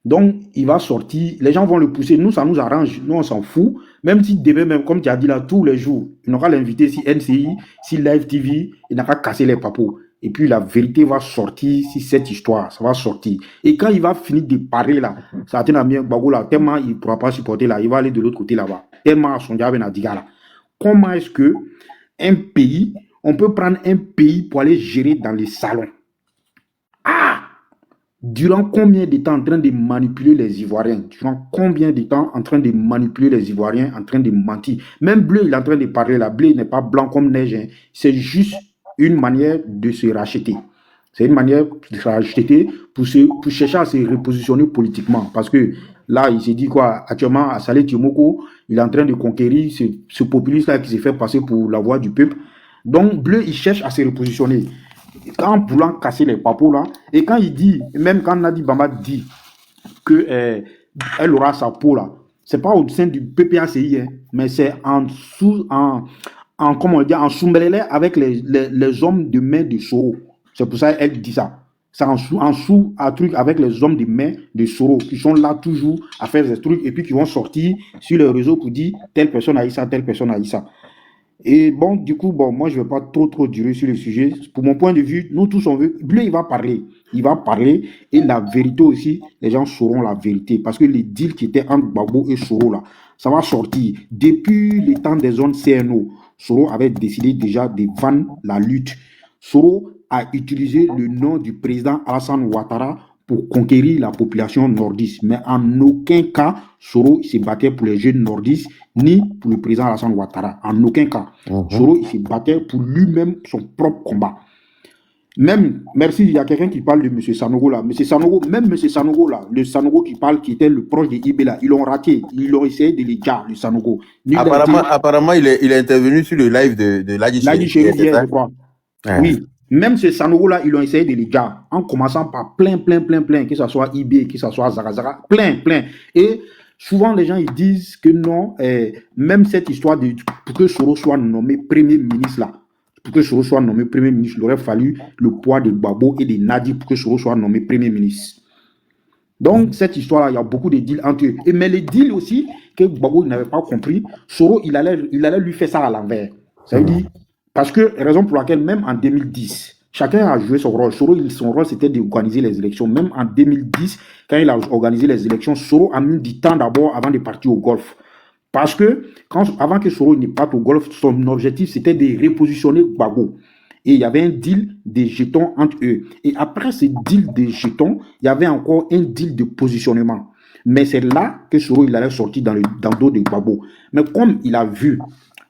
Donc, il va sortir, les gens vont le pousser. Nous, ça nous arrange. Nous, on s'en fout. Même si demain, même comme tu as dit là, tous les jours, il n'aura l'invité si NCI, si Live TV, il n'a qu'à casser les papos. Et puis, la vérité va sortir si cette histoire, ça va sortir. Et quand il va finir de parler là, ça a bien Gbagbo là, tellement il ne pourra pas supporter là, il va aller de l'autre côté là-bas. Tellement son diable n'a dit là. Comment est-ce que un pays, on peut prendre un pays pour aller gérer dans les salons? Durant combien de temps en train de manipuler les Ivoiriens? Durant combien de temps en train de manipuler les Ivoiriens, en train de mentir? Même Bleu, il est en train de parler là. Bleu n'est pas blanc comme neige. Hein. C'est juste une manière de se racheter. C'est une manière de se racheter pour chercher à se repositionner politiquement. Parce que là, il s'est dit quoi? Actuellement, à Salé Timoko, il est en train de conquérir ce populiste-là qui s'est fait passer pour la voix du peuple. Donc, Bleu, il cherche à se repositionner. En voulant casser les papos là, et quand il dit, même quand Nadi Bamba dit que elle aura sa peau là, c'est pas au sein du PPACI, hein, mais c'est en sous-mêlée avec les hommes de main de Soro. C'est pour ça qu'elle dit ça. C'est en sous un truc avec les hommes de main de Soro qui sont là toujours à faire des trucs et puis qui vont sortir sur les réseaux pour dire telle personne a eu ça, telle personne a eu ça. Et bon, du coup, moi, je ne vais pas trop durer sur le sujet. Pour mon point de vue, nous tous, on veut... Bleu, il va parler. Il va parler. Et la vérité aussi, les gens sauront la vérité. Parce que les deals qui étaient entre Gbagbo et Soro, là, ça va sortir. Depuis le temps des zones CNO, Soro avait décidé déjà de vendre la lutte. Soro a utilisé le nom du président Alassane Ouattara pour conquérir la population nordiste. Mais en aucun cas, Soro se battait pour les jeunes nordistes, ni pour le président Alassane Ouattara. En aucun cas. Soro, il se battait pour lui-même, son propre combat. Même, merci, il y a quelqu'un qui parle de M. Sanogo là. Même M. Sanogo là, le Sanogo qui parle, qui était le proche de Ibé là, ils l'ont raté. Ils l'ont essayé de l'égarer, le Sanogo. Apparemment, il est intervenu sur le live de Ladi Chéri, je crois. Oui. Même ces Sanogo-là, ils ont essayé de les gars, en commençant par plein, que ce soit IB, que ce soit Zagazara, plein. Et souvent, les gens, ils disent que non, même cette histoire pour que Soro soit nommé Premier ministre, là, pour que Soro soit nommé Premier ministre, il aurait fallu le poids de Gbagbo et de Nadi pour que Soro soit nommé Premier ministre. Donc, cette histoire-là, il y a beaucoup de deals entre eux. Mais les deals aussi, que Gbagbo n'avait pas compris, Soro, il allait lui faire ça à l'envers. Ça veut dire... Parce que, raison pour laquelle, même en 2010, chacun a joué son rôle. Soro, son rôle, c'était d'organiser les élections. Même en 2010, quand il a organisé les élections, Soro a mis du temps d'abord avant de partir au Golfe. Parce que, avant que Soro ne parte au Golfe, son objectif, c'était de repositionner Gbagbo. Et il y avait un deal des jetons entre eux. Et après ce deal des jetons, il y avait encore un deal de positionnement. Mais c'est là que Soro, il allait sortir dans le dos de Gbagbo. Mais comme il a vu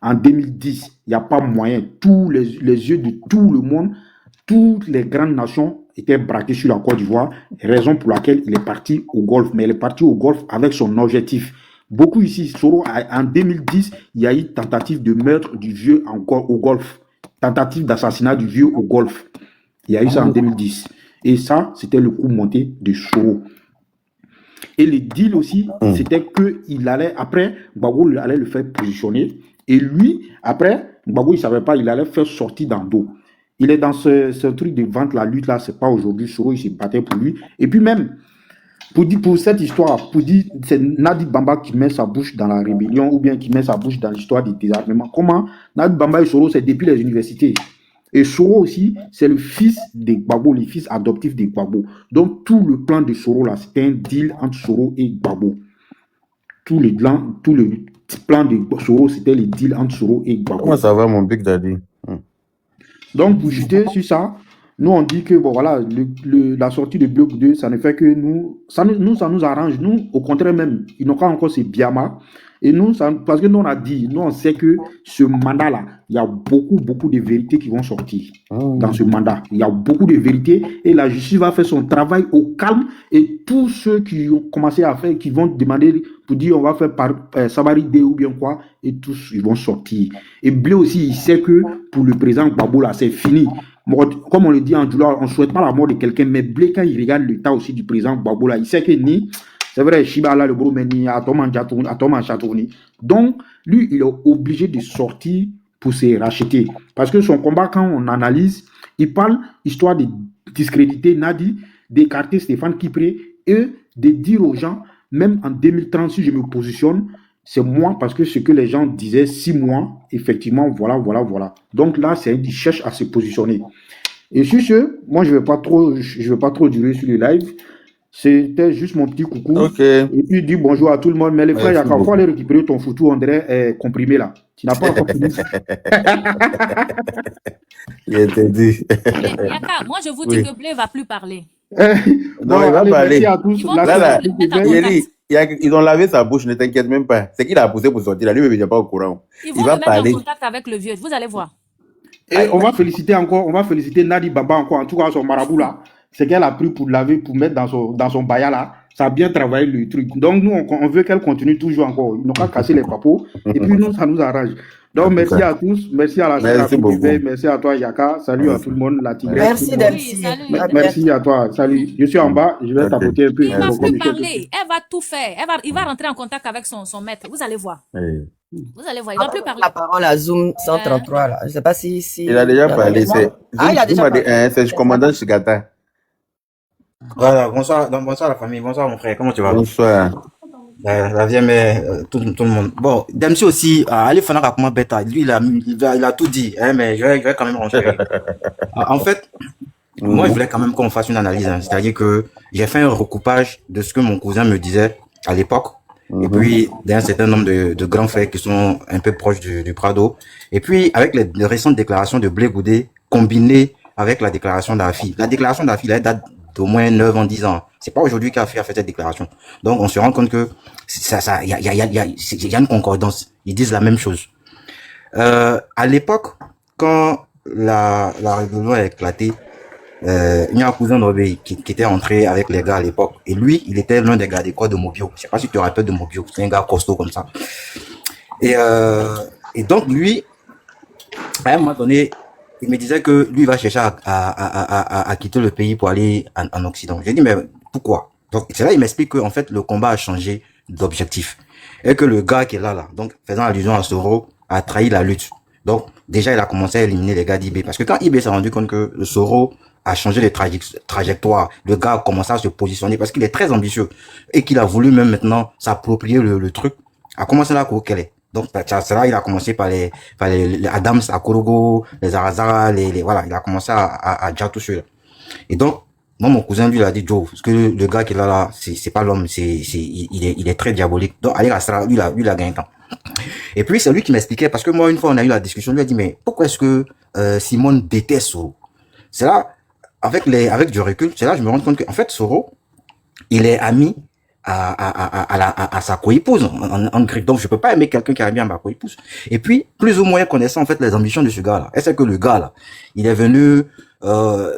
en 2010, il n'y a pas moyen, tous les yeux de tout le monde, toutes les grandes nations étaient braquées sur la Côte d'Ivoire, raison pour laquelle il est parti au Golfe. Mais il est parti au Golfe avec son objectif. Beaucoup ici, Soro, en 2010, il y a eu tentative de meurtre du vieux au Golfe. Tentative d'assassinat du vieux au Golfe. Il y a eu ça en 2010. Et ça, c'était le coup monté de Soro. Et le deal aussi, c'était qu'il allait, après, Gbagbo allait le faire positionner. Et lui, après, Gbagbo, il ne savait pas, il allait faire sortir dans le dos. Il est dans ce truc de vente, la lutte là, c'est pas aujourd'hui. Soro, il se battait pour lui. Et puis même, pour cette histoire, pour dire, c'est Nadi Bamba qui met sa bouche dans la rébellion ou bien qui met sa bouche dans l'histoire du désarmement. Comment Nadi Bamba et Soro, c'est depuis les universités. Et Soro aussi, c'est le fils de Gbagbo, le fils adoptif de Gbagbo. Donc tout le plan de Soro là, c'était un deal entre Soro et Gbagbo. Tout le plan de Soro, c'était le deal entre Soro et Gbagbo. Comment ça va, mon Big Daddy? Donc pour jeter sur ça, nous on dit que bon voilà, la sortie de Bloc 2, ça ne fait que ça nous arrange. Nous, au contraire même, ils n'ont pas encore ces Biama. Et nous, parce que nous on sait que ce mandat-là, il y a beaucoup de vérités qui vont sortir dans ce mandat. Il y a beaucoup de vérités et la justice va faire son travail au calme et tous ceux qui ont commencé à faire, qui vont demander pour dire on va faire par Sabaride ou bien quoi, et tous ils vont sortir. Et Blé aussi, il sait que pour le président Gbagbo là, c'est fini. Comme on le dit en Djoula, on ne souhaite pas la mort de quelqu'un, mais Blé, quand il regarde l'état aussi du président Gbagbo là, il sait que c'est vrai, Shibala, le gros meni, Atoman Chatouni. Donc, lui, il est obligé de sortir pour se racheter. Parce que son combat, quand on analyse, il parle histoire de discréditer Nadi, d'écarter Stéphane Kipré et de dire aux gens, même en 2030, si je me positionne, c'est moi, parce que ce que les gens disaient 6 mois, effectivement, voilà. Donc là, il cherche à se positionner. Et sur ce, moi, je ne vais pas trop durer sur le live. C'était juste mon petit coucou. Okay. Et puis, dis bonjour à tout le monde. Mais les frères, il y a qu'à aller récupérer ton foutu, on dirait comprimé là. Tu n'as pas encore fini. Il était dit. Yaka, moi, je vous dis que Blé ne va plus parler. Non, il va parler. Merci à tous. Ils ont lavé sa bouche, ne t'inquiète même pas. C'est qu'il a poussé pour sortir là. Lui, il n'est pas au courant. Ils vont le mettre en contact avec le vieux. Vous allez voir. Et on va féliciter Nadi Baba encore, en tout cas son marabout là. C'est qu'elle a pris pour laver, pour mettre dans son baya là. Ça a bien travaillé le truc. Donc nous, on veut qu'elle continue toujours encore. Ils n'ont pas cassé les papos. Et puis nous, ça nous arrange. Donc merci à tous. Merci à la merci à toi, Yaka. Salut à tout le monde. La tigresse. Merci Dempsey. Merci à toi. Salut. Je suis en bas. Je vais tapoter un peu. Il va plus parler. Elle va tout faire. Il va rentrer en contact avec son maître. Vous allez voir. Vous allez voir, il va plus parler. La parole à Zoom 133 là. Je sais pas si. Il a déjà parlé. Il a déjà parlé. C'est le commandant Chigata. Voilà, bonsoir la famille, bonsoir mon frère, comment tu vas? Bonsoir. La vie, mais tout le monde. Bon, Dempsey aussi, Ali Fanaka comment bêta, lui il a tout dit, hein, mais je vais quand même rentrer. En fait, moi je voulais quand même qu'on fasse une analyse, hein, c'est-à-dire que j'ai fait un recoupage de ce que mon cousin me disait à l'époque, et puis d'un certain nombre de grands frères qui sont un peu proches du Prado, et puis avec les récentes déclarations de Blé Goudé combinées avec la déclaration d'Afi. La déclaration d'Afi, elle date d'au moins 9 ans, 10 ans. C'est pas aujourd'hui qu'Afi a fait cette déclaration. Donc, on se rend compte que il y a une concordance. Ils disent la même chose. À l'époque, quand la rébellion a éclaté, il y a un cousin d'Obé qui était entré avec les gars à l'époque. Et lui, il était l'un des gars des corps de Mobio. Je sais pas si tu te rappelles de Mobio. C'est un gars costaud comme ça. Et donc, lui, à un moment donné, il me disait que lui va chercher à quitter le pays pour aller en Occident. J'ai dit, mais pourquoi? Donc, c'est là, il m'explique que, en fait, le combat a changé d'objectif. Et que le gars qui est là, donc, faisant allusion à Soro, a trahi la lutte. Donc, déjà, il a commencé à éliminer les gars d'IB. Parce que quand IB s'est rendu compte que le Soro a changé de trajectoire, le gars a commencé à se positionner parce qu'il est très ambitieux. Et qu'il a voulu même maintenant s'approprier le truc, a commencé là qu'elle est. Donc, c'est là, il a commencé par les Adams, à Korogo, les Arazara, voilà, il a commencé à dire tout cela. Et donc, Moi, mon cousin, lui, il a dit, Joe, parce que le gars qui est là, c'est pas l'homme, il est très diabolique. Donc, Ali Astra, lui, il a gagné temps. Et puis, c'est lui qui m'expliquait, parce que moi, une fois, on a eu la discussion, lui a dit, mais pourquoi est-ce que Simone déteste Soro? C'est là, avec du recul, c'est là que je me rends compte que, en fait, Soro, il est ami à sa coépouse en grec. Donc, je peux pas aimer quelqu'un qui est ami à ma coépouse. Et puis, plus ou moins connaissant, en fait, les ambitions de ce gars-là. Et c'est que le gars, là, il est venu,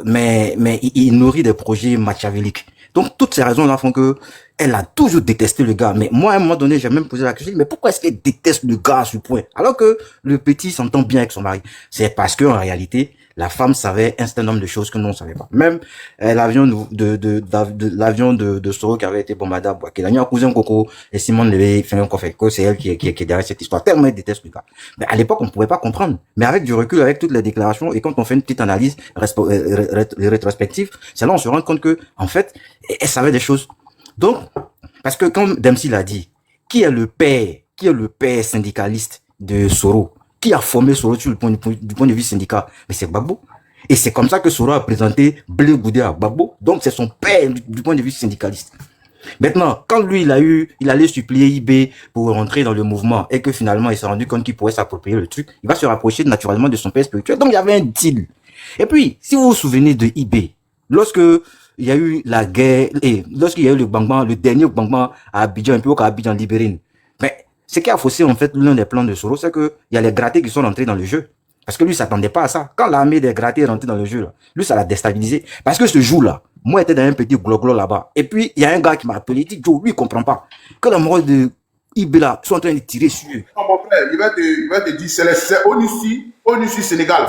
mais il nourrit des projets machiavéliques. Donc, toutes ces raisons-là font que elle a toujours détesté le gars. Mais moi, à un moment donné, j'ai même posé la question, mais pourquoi est-ce qu'elle déteste le gars à ce point? Alors que le petit s'entend bien avec son mari. C'est parce que, en réalité, la femme savait un certain nombre de choses que nous, on savait pas. Même l'avion de Soro qui avait été bombardé à Boaké. Il a un cousin Coco et Simone Levy fait un fait que c'est elle qui est derrière cette histoire. Tellement elle déteste le gars. Mais à l'époque, on pouvait pas comprendre. Mais avec du recul, avec toutes les déclarations, et quand on fait une petite analyse rétrospective, c'est là on se rend compte que, en fait, elle savait des choses. Donc, parce que comme Dempsey l'a dit, qui est le père syndicaliste de Soro? Qui a formé Soro du point de vue syndical? Mais c'est Gbagbo. Et c'est comme ça que Soro a présenté Blé Goudé à Gbagbo. Donc c'est son père du point de vue syndicaliste. Maintenant, quand lui, il allait supplier IB pour rentrer dans le mouvement et que finalement il s'est rendu compte qu'il pourrait s'approprier le truc, il va se rapprocher naturellement de son père spirituel. Donc il y avait un deal. Et puis, si vous vous souvenez de IB, lorsque il y a eu la guerre, et lorsqu'il y a eu le dernier Gbagbo à Abidjan, un peu à Abidjan Libérine, mais ce qui a faussé, en fait, l'un des plans de Soro, c'est que il y a les grattés qui sont rentrés dans le jeu. Parce que lui, s'attendait pas à ça. Quand l'armée des grattés est rentrée dans le jeu, là, lui, ça l'a déstabilisé. Parce que ce jour-là, moi, j'étais dans un petit gloglo là-bas. Et puis, il y a un gars qui m'a appelé, il dit, Joe, lui, il comprend pas. Que la mort de Ibela sont en train de tirer sur eux. Non, mon frère, il va te dire, c'est ONUSI Sénégal.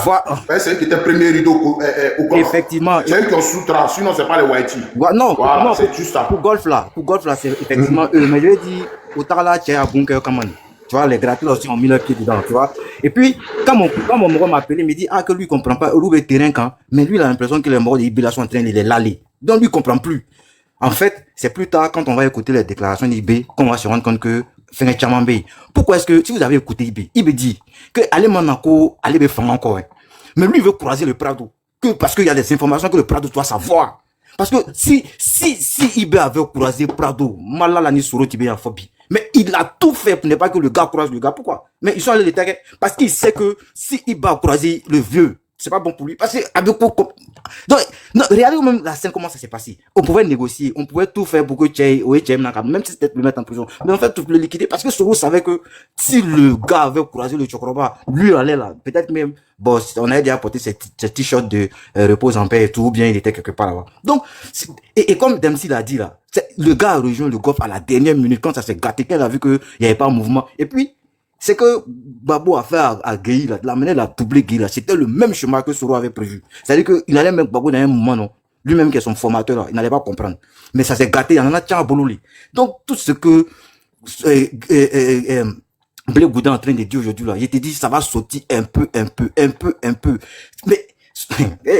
C'est eux qui étaient premier rideau au golf. Effectivement. C'est eux qui ont sous-tra, sinon c'est pas les Whitey. Non, voilà, non, c'est juste ça. Pour golf là, c'est effectivement eux. Mais je vais dire, autant là, tu es à bunker comme tu vois, les grattés aussi ont mis leur pied dedans, tu vois. Et puis, quand mon mort m'a appelé, il me dit, que lui, il comprend pas, Roube est terrain quand, mais lui, il a l'impression que les morts d'Ibila sont en train de les laller. Donc, lui, il comprend plus. En fait, c'est plus tard, quand on va écouter les déclarations d'Ibé, qu'on va se rendre compte que, pourquoi est-ce que, si vous avez écouté Ibé dit, que allez Manako, allez Befang encore, hein. Mais lui, il veut croiser le Prado. Parce qu'il y a des informations que le Prado doit savoir. Parce que si Ibé avait croisé Prado, Malala ni Soro Tibé en phobie. Mais il a tout fait pour ne pas que le gars croise le gars. Pourquoi? Mais ils sont allés les taguer. Parce qu'il sait que si il va croiser le vieux, c'est pas bon pour lui. Parce que avec donc, non, regardez même la scène, comment ça s'est passé. On pouvait négocier, on pouvait tout faire pour que même si c'était le mettre en prison. Mais en fait, tout le liquider. Parce que Soro savait que si le gars avait croisé le Chokroba, lui allait là. Peut-être même, bon, on avait déjà porté ce t-shirt de repose en paix et tout, ou bien il était quelque part là-bas. Donc, et comme Dempsey l'a dit là, le gars a rejoint le golf à la dernière minute quand ça s'est gâté, qu'elle a vu qu'il n'y avait pas de mouvement. Et puis, c'est que Babo a fait à Gueye, la manière de doubler Gueye, c'était le même chemin que Soro avait prévu. C'est-à-dire qu'il allait même Babo dans un moment, non. Lui-même qui est son formateur, là, il n'allait pas comprendre. Mais ça s'est gâté, il y en a tiens à Bololi. Donc, tout ce que Blé Goudin est en train de dire aujourd'hui, là, il te dit, ça va sauter un peu. Mais,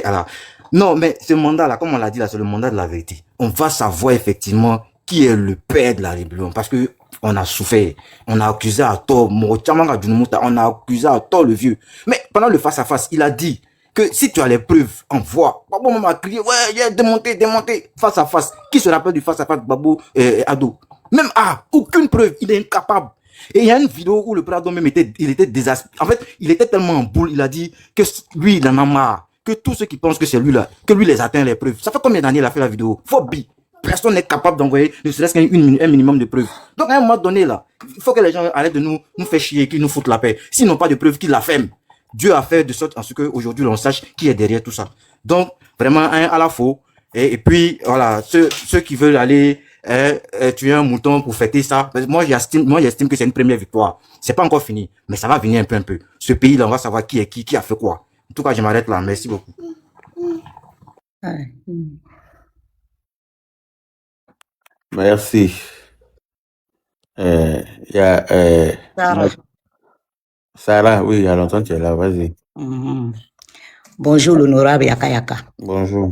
alors, non, mais ce mandat-là, comme on l'a dit là, c'est le mandat de la vérité. On va savoir effectivement qui est le père de la rébellion. Parce que on a souffert. On a accusé à tort. On a accusé à tort le vieux. Mais pendant le face-à-face, il a dit que si tu as les preuves, envoie. Babo m'a crié, ouais, il a démonté, face-à-face. Qui se rappelle du face-à-face de Babo Ado? Même aucune preuve. Il est incapable. Et il y a une vidéo où le Prado même il était désastreux. En fait, il était tellement en boule, il a dit que lui, il en a marre. Que tous ceux qui pensent que c'est lui là, que lui les atteint les preuves. Ça fait combien d'années il a fait la vidéo? Phobie. Personne n'est capable d'envoyer ne serait-ce qu'un minimum de preuves. Donc à un moment donné là, il faut que les gens arrêtent de nous faire chier, qu'ils nous foutent la paix. S'ils n'ont pas de preuves, qu'ils la ferment. Dieu a fait de sorte en ce qu'aujourd'hui on sache qui est derrière tout ça. Donc vraiment à la faux. Et puis voilà, ceux qui veulent aller tuer un mouton pour fêter ça, moi j'estime que c'est une première victoire. C'est pas encore fini, mais ça va venir un peu. Ce pays là, on va savoir qui est qui a fait quoi. En tout cas, je m'arrête là. Merci beaucoup. Merci. Il y a Sarah, oui, à longtemps tu es là, vas-y. Bonjour l'honorable Yaka Yaka. Bonjour.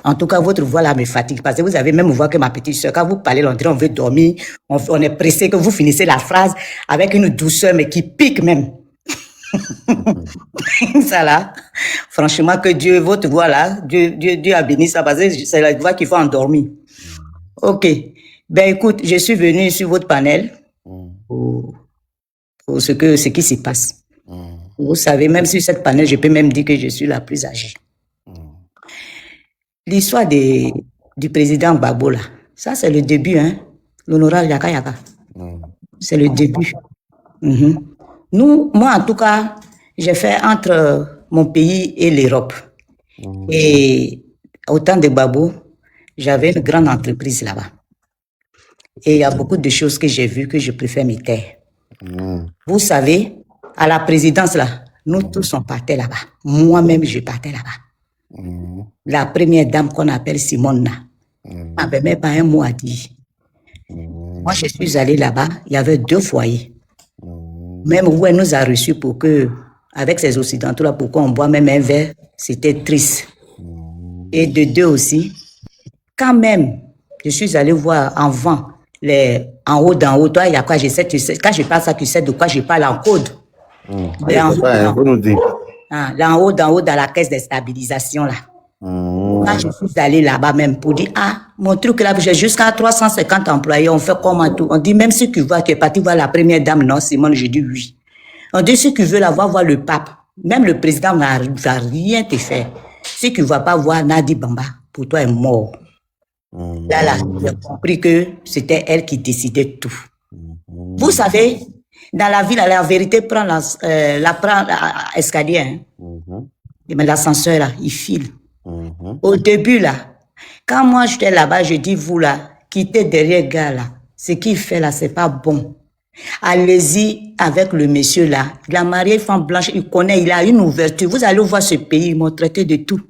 En tout cas, votre voix là me fatigue parce que vous avez même voix que ma petite soeur. Quand vous parlez l'entrée, on veut dormir, on est pressé que vous finissez la phrase avec une douceur mais qui pique même. Ça là, franchement, que Dieu, votre voix là, Dieu a béni ça parce que c'est la voix qu'il faut endormir. Ok. Ben écoute, je suis venu sur votre panel pour ce qui se passe. Vous savez, même sur cette panel, je peux même dire que je suis la plus âgée. L'histoire du président Gbagbo là, ça c'est le début, hein. L'honorable Yaka Yaka. C'est le début. Moi en tout cas, j'ai fait entre mon pays et l'Europe. Et au temps de Gbagbo, j'avais une grande entreprise là-bas. Et il y a beaucoup de choses que j'ai vues que je préfère me taire. Vous savez, à la présidence là, nous tous on partait là-bas. Moi-même, je partais là-bas. La première dame qu'on appelle Simone n'avait même pas un mot à dire. Moi, je suis allée là-bas, il y avait 2 foyers. Même où elle nous a reçus pour que, avec ces Occidentaux-là, pour qu'on boit même un verre, c'était triste. Et de 2 aussi, quand même, je suis allée voir en vent, en haut, d'en haut, toi, il y a quoi, je sais, tu sais, quand je parle ça, tu sais de quoi je parle en code. Là en haut, d'en haut, dans la caisse de stabilisation, là. Quand je suis allée là-bas même pour dire, mon truc là, j'ai jusqu'à 350 employés, on fait comment tout. On dit, même si tu vois, tu es parti voir la première dame, non, Simone, j'ai dit oui. On dit, si tu veux la voir le pape, même le président va rien te faire. Si tu ne vas pas voir Nadi Bamba, pour toi, elle est mort. Là, j'ai compris que c'était elle qui décidait tout. Vous savez, dans la ville, la vérité prend l'escalier. Mais l'ascenseur, là, il file. Au début, là, quand moi j'étais là-bas, je dis, vous là, quittez derrière le gars là. Ce qu'il fait là, c'est pas bon. Allez-y avec le monsieur là. Il a marié femme blanche, il connaît, il a une ouverture. Vous allez voir ce pays, ils m'ont traité de tout.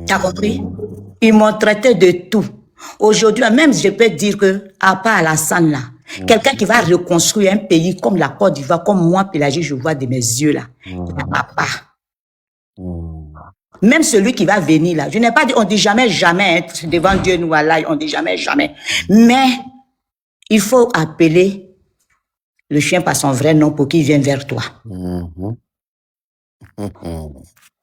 T'as compris? Ils m'ont traité de tout. Aujourd'hui, même je peux dire que, à part Alassane là, quelqu'un qui va reconstruire un pays comme la Côte d'Ivoire, comme moi, Pélagie, je vois de mes yeux là, il n'y en a pas. Même celui qui va venir là, je n'ai pas dit, on dit jamais, jamais, hein, devant Dieu nous Allah, on dit jamais, jamais. Mais, il faut appeler le chien par son vrai nom pour qu'il vienne vers toi.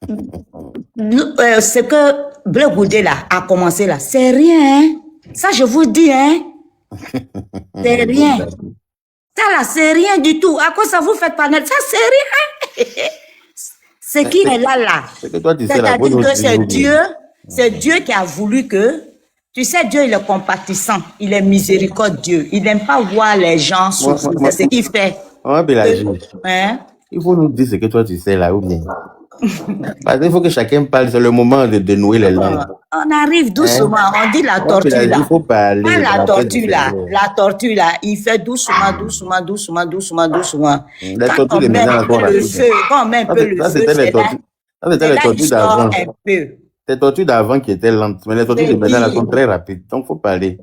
Ce que Bleu Goudé là a commencé là, c'est rien, hein? Ça je vous dis, hein? C'est rien. Ça là, c'est rien du tout. À quoi ça vous fait panel? Ça c'est rien. Ce qui est là. C'est-à-dire que c'est Dieu qui a voulu que, tu sais, Dieu il est compatissant, il est miséricordieux, il n'aime pas voir les gens souffrir, c'est ce qu'il fait. Il faut nous dire ce que toi tu sais là, ou bien. Parce qu'il faut que chacun parle, c'est le moment de nouer les langues. On arrive doucement, on dit la tortue là. Il faut parler. La tortue là, il fait doucement. La tortue de maintenant, quand on met un peu le feu, c'était les tortues d'avant. Les tortues d'avant qui étaient lentes, mais les tortues de maintenant sont très rapides, donc il faut parler.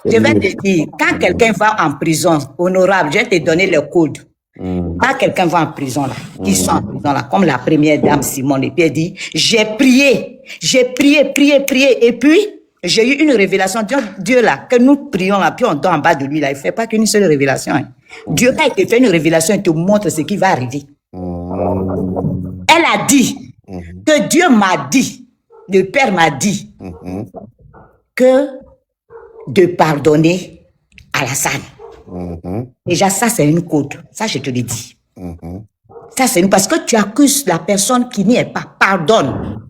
Je vais te dire, quand quelqu'un va en prison, honorable, je vais te donner le code. Quand quelqu'un va en prison là, qui sont en prison là, comme la première dame Simone, et puis elle dit, j'ai prié, et puis j'ai eu une révélation. Dieu là, que nous prions là, puis on dort en bas de lui là, il ne fait pas qu'une seule révélation. Hein. Dieu, quand il te fait une révélation, il te montre ce qui va arriver. Elle a dit que Dieu m'a dit, le Père m'a dit que de pardonner à Alassane. Déjà, ça, c'est une code. Ça, je te le dis. Ça, c'est une... Parce que tu accuses la personne qui n'y est pas. Pardonne.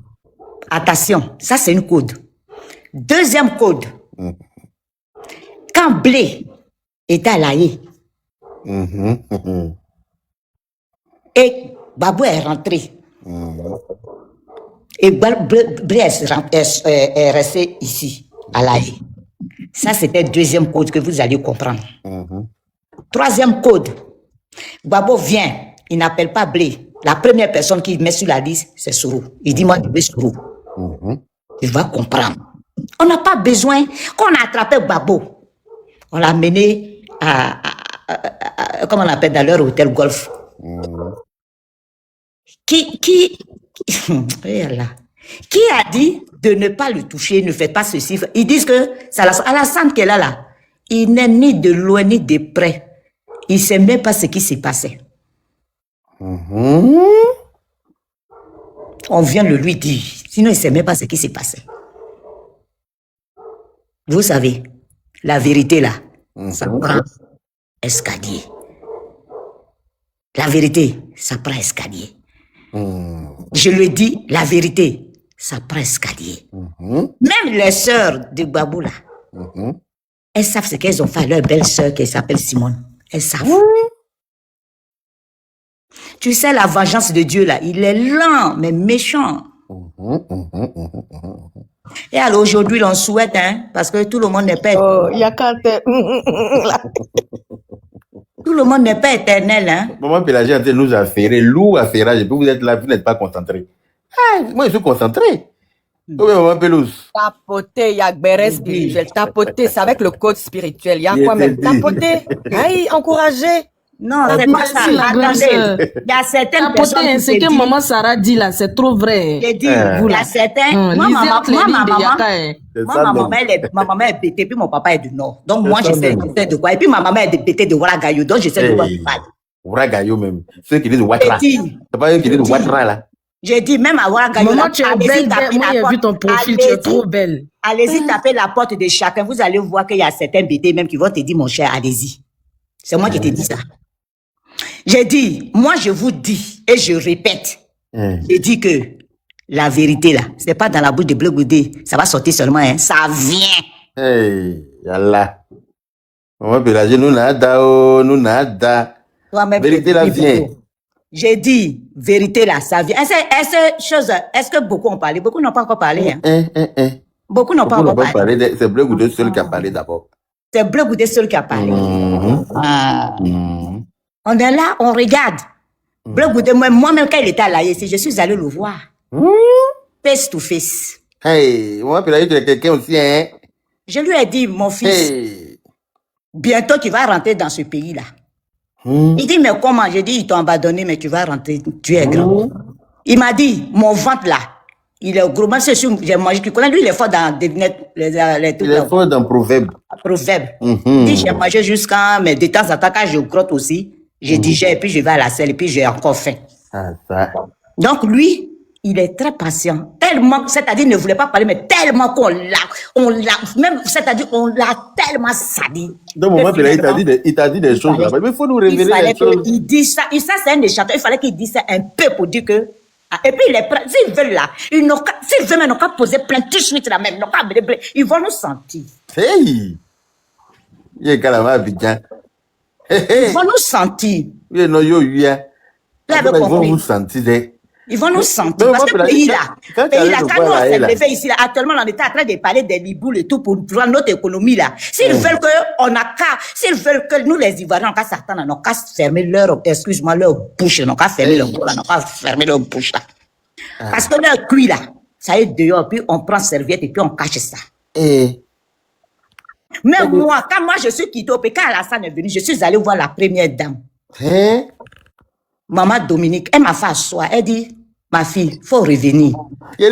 Attention, ça, c'est une code. Deuxième code. Quand Blé était à l'AE, et Babou est rentré, et Blé est resté ici, à l'AE. Ça, c'était le deuxième code que vous allez comprendre. Troisième code. Gbagbo vient, il n'appelle pas Blé. La première personne qu'il met sur la liste, c'est Sourou. Il dit, moi, je veux Sourou. Il va comprendre. On n'a pas besoin qu'on a attrapé Gbagbo. On l'a mené comment on appelle, dans leur hôtel golf. Qui a dit de ne pas le toucher, ne fait pas ceci? Ils disent que c'est Alassane qui est là. Il n'est ni de loin ni de près. Il ne sait même pas ce qui s'est passé. On vient le lui dire. Sinon, il ne sait même pas ce qui s'est passé. Vous savez, la vérité là, ça prend escalier. La vérité, ça prend escalier. Je lui dis, la vérité, ça prend escalier. Même les sœurs de Babou là, elles savent ce qu'elles ont fait à leur belle-sœur qui s'appelle Simone. Elles savent. Tu sais, la vengeance de Dieu là, il est lent, mais méchant. Et alors aujourd'hui, on souhaite, hein, parce que tout le monde n'est pas... Oh, il y a quand... Tout le monde n'est pas éternel, hein. Maman Pélagie a nous affairé, lourd affairage, et puis vous êtes là, vous n'êtes pas concentré. Ah, moi, je suis concentré. Oui, maman Pélouse. Tapoter, il y a gbéré spirituel. Tapoter, c'est avec le code spirituel. Il y a quoi même? Tapoter. Aïe, encourager. Non, c'est pas ça. Attendez, il y a certaines personnes ce que maman Sarah dit là, c'est trop vrai. J'ai dit, il y a certains... Moi, ma maman est bêtée, puis mon papa est du Nord. Donc, moi, je sais de quoi. Et puis, ma maman est bêtée de Ouaragayou, donc je sais de quoi je parle. Ouaragayou même. Ceux qui disent Ouattara. C'est pas eux qui disent Ouattara là. J'ai dit, même à Ouaragayou... Maman, tu es belle. Moi, j'ai vu ton profil, tu es trop belle. Allez-y, tapez la porte de chacun. Vous allez voir qu'il y a certains bêtés même qui vont te dire, mon cher, allez-y. C'est moi qui te dis ça. J'ai dit, moi je vous dis, et je répète, j'ai dit que la vérité là, c'est pas dans la bouche de Bleu Goudé, ça va sortir seulement, hein, ça vient. Hey, yallah. Maman Pélagie, nous nada. Toi-même, vérité là vient. J'ai dit, vérité là, ça vient. Est-ce que beaucoup ont parlé? Beaucoup n'ont pas encore parlé, hein. Beaucoup n'ont pas encore parlé. C'est Bleu Goudé seul qui a parlé d'abord. C'est Bleu Goudé seul qui a parlé. On est là, on regarde. Bleu Goudé, moi-même, quand il était à l'AIC, je suis allé le voir. Face to face. Hey, moi, Pélagie, tu es quelqu'un aussi, hein? Je lui ai dit, mon fils, bientôt tu vas rentrer dans ce pays-là. Il dit, mais comment? J'ai dit, ils t'ont abandonné, mais tu vas rentrer, tu es grand. Il m'a dit, mon ventre là, il est gros. Moi, c'est sûr, j'ai mangé, tu connais, lui, il est fort dans devinette, les trucs. Il est fort dans proverbe. Proverbe. Il dit, j'ai mangé jusqu'à, mais de temps en temps, quand je crotte aussi, je digère, et puis je vais à la selle, et puis j'ai encore faim. Donc, lui, il est très patient. Tellement, c'est-à-dire, il ne voulait pas parler, mais tellement qu'on l'a, même, c'est-à-dire, on l'a tellement sali. Donc, moment, il t'a dit des choses là-bas. Mais il faut nous révéler les choses. Il dit ça, et ça, c'est un des chanteurs. Il fallait qu'il dise ça un peu pour dire que, et puis, s'ils veulent là, s'ils veulent, ils n'ont qu'à poser plein de suite là même, ils vont nous sentir. Hey! Il est carrément Abidjan. Ils vont nous sentir. Ils vont nous sentir. Ils vont nous sentir. Parce que le pays là, quand nous on s'est levé ici, là, actuellement, on était en train de parler des liboules et tout pour notre économie là. S'ils veulent que nous les Ivoiriens, on qu'à s'attendre, on qu'à fermer leur bouche, on qu'à fermer leur bouche, on qu'à fermer leur bouche là. Parce que leur cuit là, ça est dehors, puis on prend serviette et puis on cache ça. Mais moi, quand moi je suis quitté au pays, quand Alassane est venu, je suis allé voir la première dame. Maman Dominique, elle m'a fait asseoir. Elle dit, ma fille, faut revenir.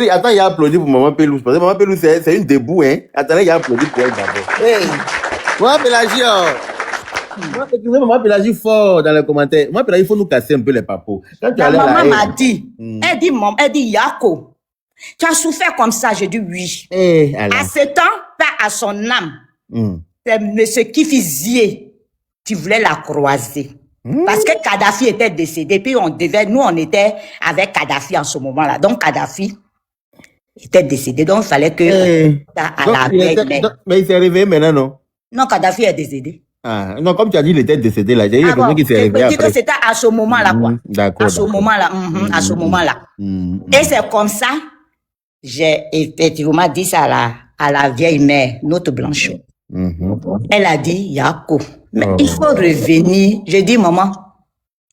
Attends, il a applaudi pour Maman Pélouse. Parce que Maman Pélouse, c'est une debout, hein. Attends, il a applaudi pour elle d'abord. Hey! Maman Pélagie, Maman Pélagie fort dans les commentaires. Maman Pélagie, il faut nous casser un peu les papos. La maman m'a dit, elle dit, Yako, tu as souffert comme ça? J'ai dit oui. À ce temps, pas à son âme. C'est M. Kifizier qui voulait la croiser. Parce que Kadhafi était décédé, puis nous on était avec Kadhafi en ce moment-là. Donc Kadhafi était décédé, donc il fallait que mais il s'est réveillé maintenant, non? Non, Kadhafi est décédé. Ah, non, comme tu as dit, il était décédé là. J'ai dit qu'il s'est réveillé après. Que c'était à ce moment-là, quoi. D'accord. À ce moment-là, à ce moment-là. Et c'est comme ça, j'ai effectivement dit ça à la vieille mère, notre Blanchot. Elle a dit, Yako, mais il faut revenir. J'ai dit, maman,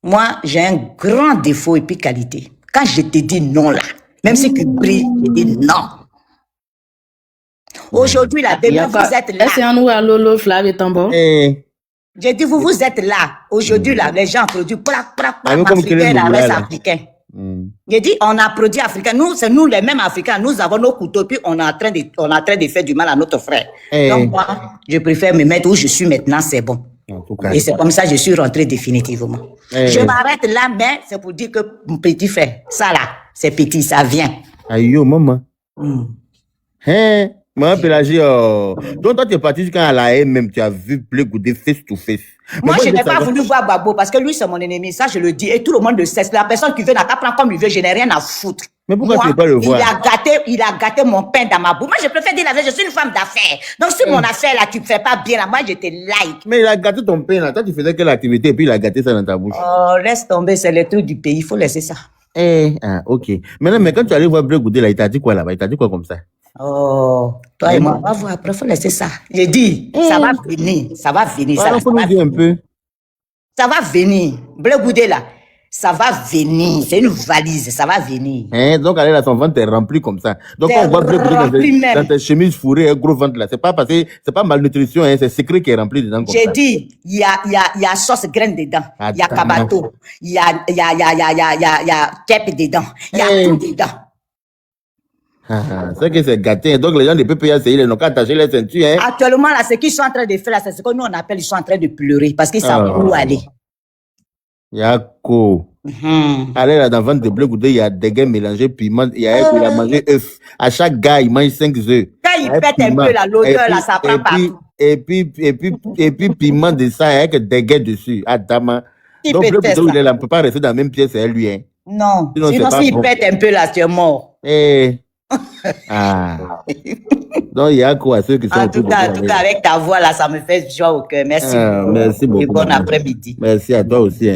moi, j'ai un grand défaut et puis qualité. Quand je te dis non là, même si tu pries, je dis non. Aujourd'hui, là, demain, vous êtes là. C'est un nouveau Lolo, Flav et Tambo. J'ai dit, vous êtes là. Aujourd'hui, là, les gens produisent africains. J'ai dit, on a produit africain. Nous, c'est nous les mêmes Africains. Nous avons nos couteaux, puis on est en train de faire du mal à notre frère. Donc, moi, je préfère me mettre où je suis maintenant, c'est bon. En tout cas. Et c'est comme ça que je suis rentrée définitivement. Je m'arrête là, mais c'est pour dire que mon petit frère, ça là, c'est petit, ça vient. Aïe, yo, maman. Hein? Maman Pélagie, donc toi, tu es parti quand à la haine même, tu as vu Blé Goudé face to face. Moi, je n'ai pas voulu voir Babo parce que lui, c'est mon ennemi. Ça, je le dis. Et tout le monde le sait. La personne qui veut n'a qu'à prendre comme il veut. Je n'ai rien à foutre. Mais pourquoi moi, tu ne veux pas le voir? Il a gâté mon pain dans ma bouche. Moi, je préfère dire la vérité. Je suis une femme d'affaires. Donc, si mon affaire là, tu ne fais pas bien là, moi, je te like. Mais il a gâté ton pain là. Toi, tu faisais quelle activité et puis il a gâté ça dans ta bouche? Oh, laisse tomber. C'est le truc du pays. Il faut laisser ça. Ok. Maintenant, mais quand tu allais voir Blé Goudé là, il t'a dit quoi là-bas? Il t'a dit quoi comme ça? Oh, toi et moi, on va voir après. Il faut laisser ça. J'ai dit, ça va venir. Ça va venir. Ça va venir un peu. Ça va venir. Blé Goudé là, ça va venir. C'est une valise, ça va venir. Donc, elle là, son ventre est rempli comme ça. Donc, on voit Blé Goudé dans tes chemises fourrées, un gros ventre là. C'est pas parce que c'est pas malnutrition, c'est secret qui est rempli dedans. J'ai dit, il y a sauce graine dedans. Il y a kabato. Il y a tep dedans. Il y a tout dedans. C'est que c'est gâté. Donc, les gens de PPA, ils n'ont qu'à attacher les ceintures. Actuellement, là, ce qu'ils sont en train de faire, là, c'est ce que nous, on appelle, ils sont en train de pleurer parce qu'ils savent où aller. Yako. Allez, là, dans le ventre de Blé Goudé, il y a des gars mélangés piment. Il a mangé œufs. À chaque gars, il mange 5 œufs. Quand il pète un peu, là, l'odeur, là, ça prend partout. Et puis, piment de ça, avec des gars dessus. Adama. Donc, Blé Goudé, il ne peut pas rester dans la même pièce, c'est lui. Non. Sinon s'il pète un peu, là, tu es mort. Donc, il y a quoi ceux qui sont en tout cas, avec ta voix là, ça me fait joie au cœur. Merci beaucoup. Merci beaucoup. Et bon après-midi. Merci à toi aussi.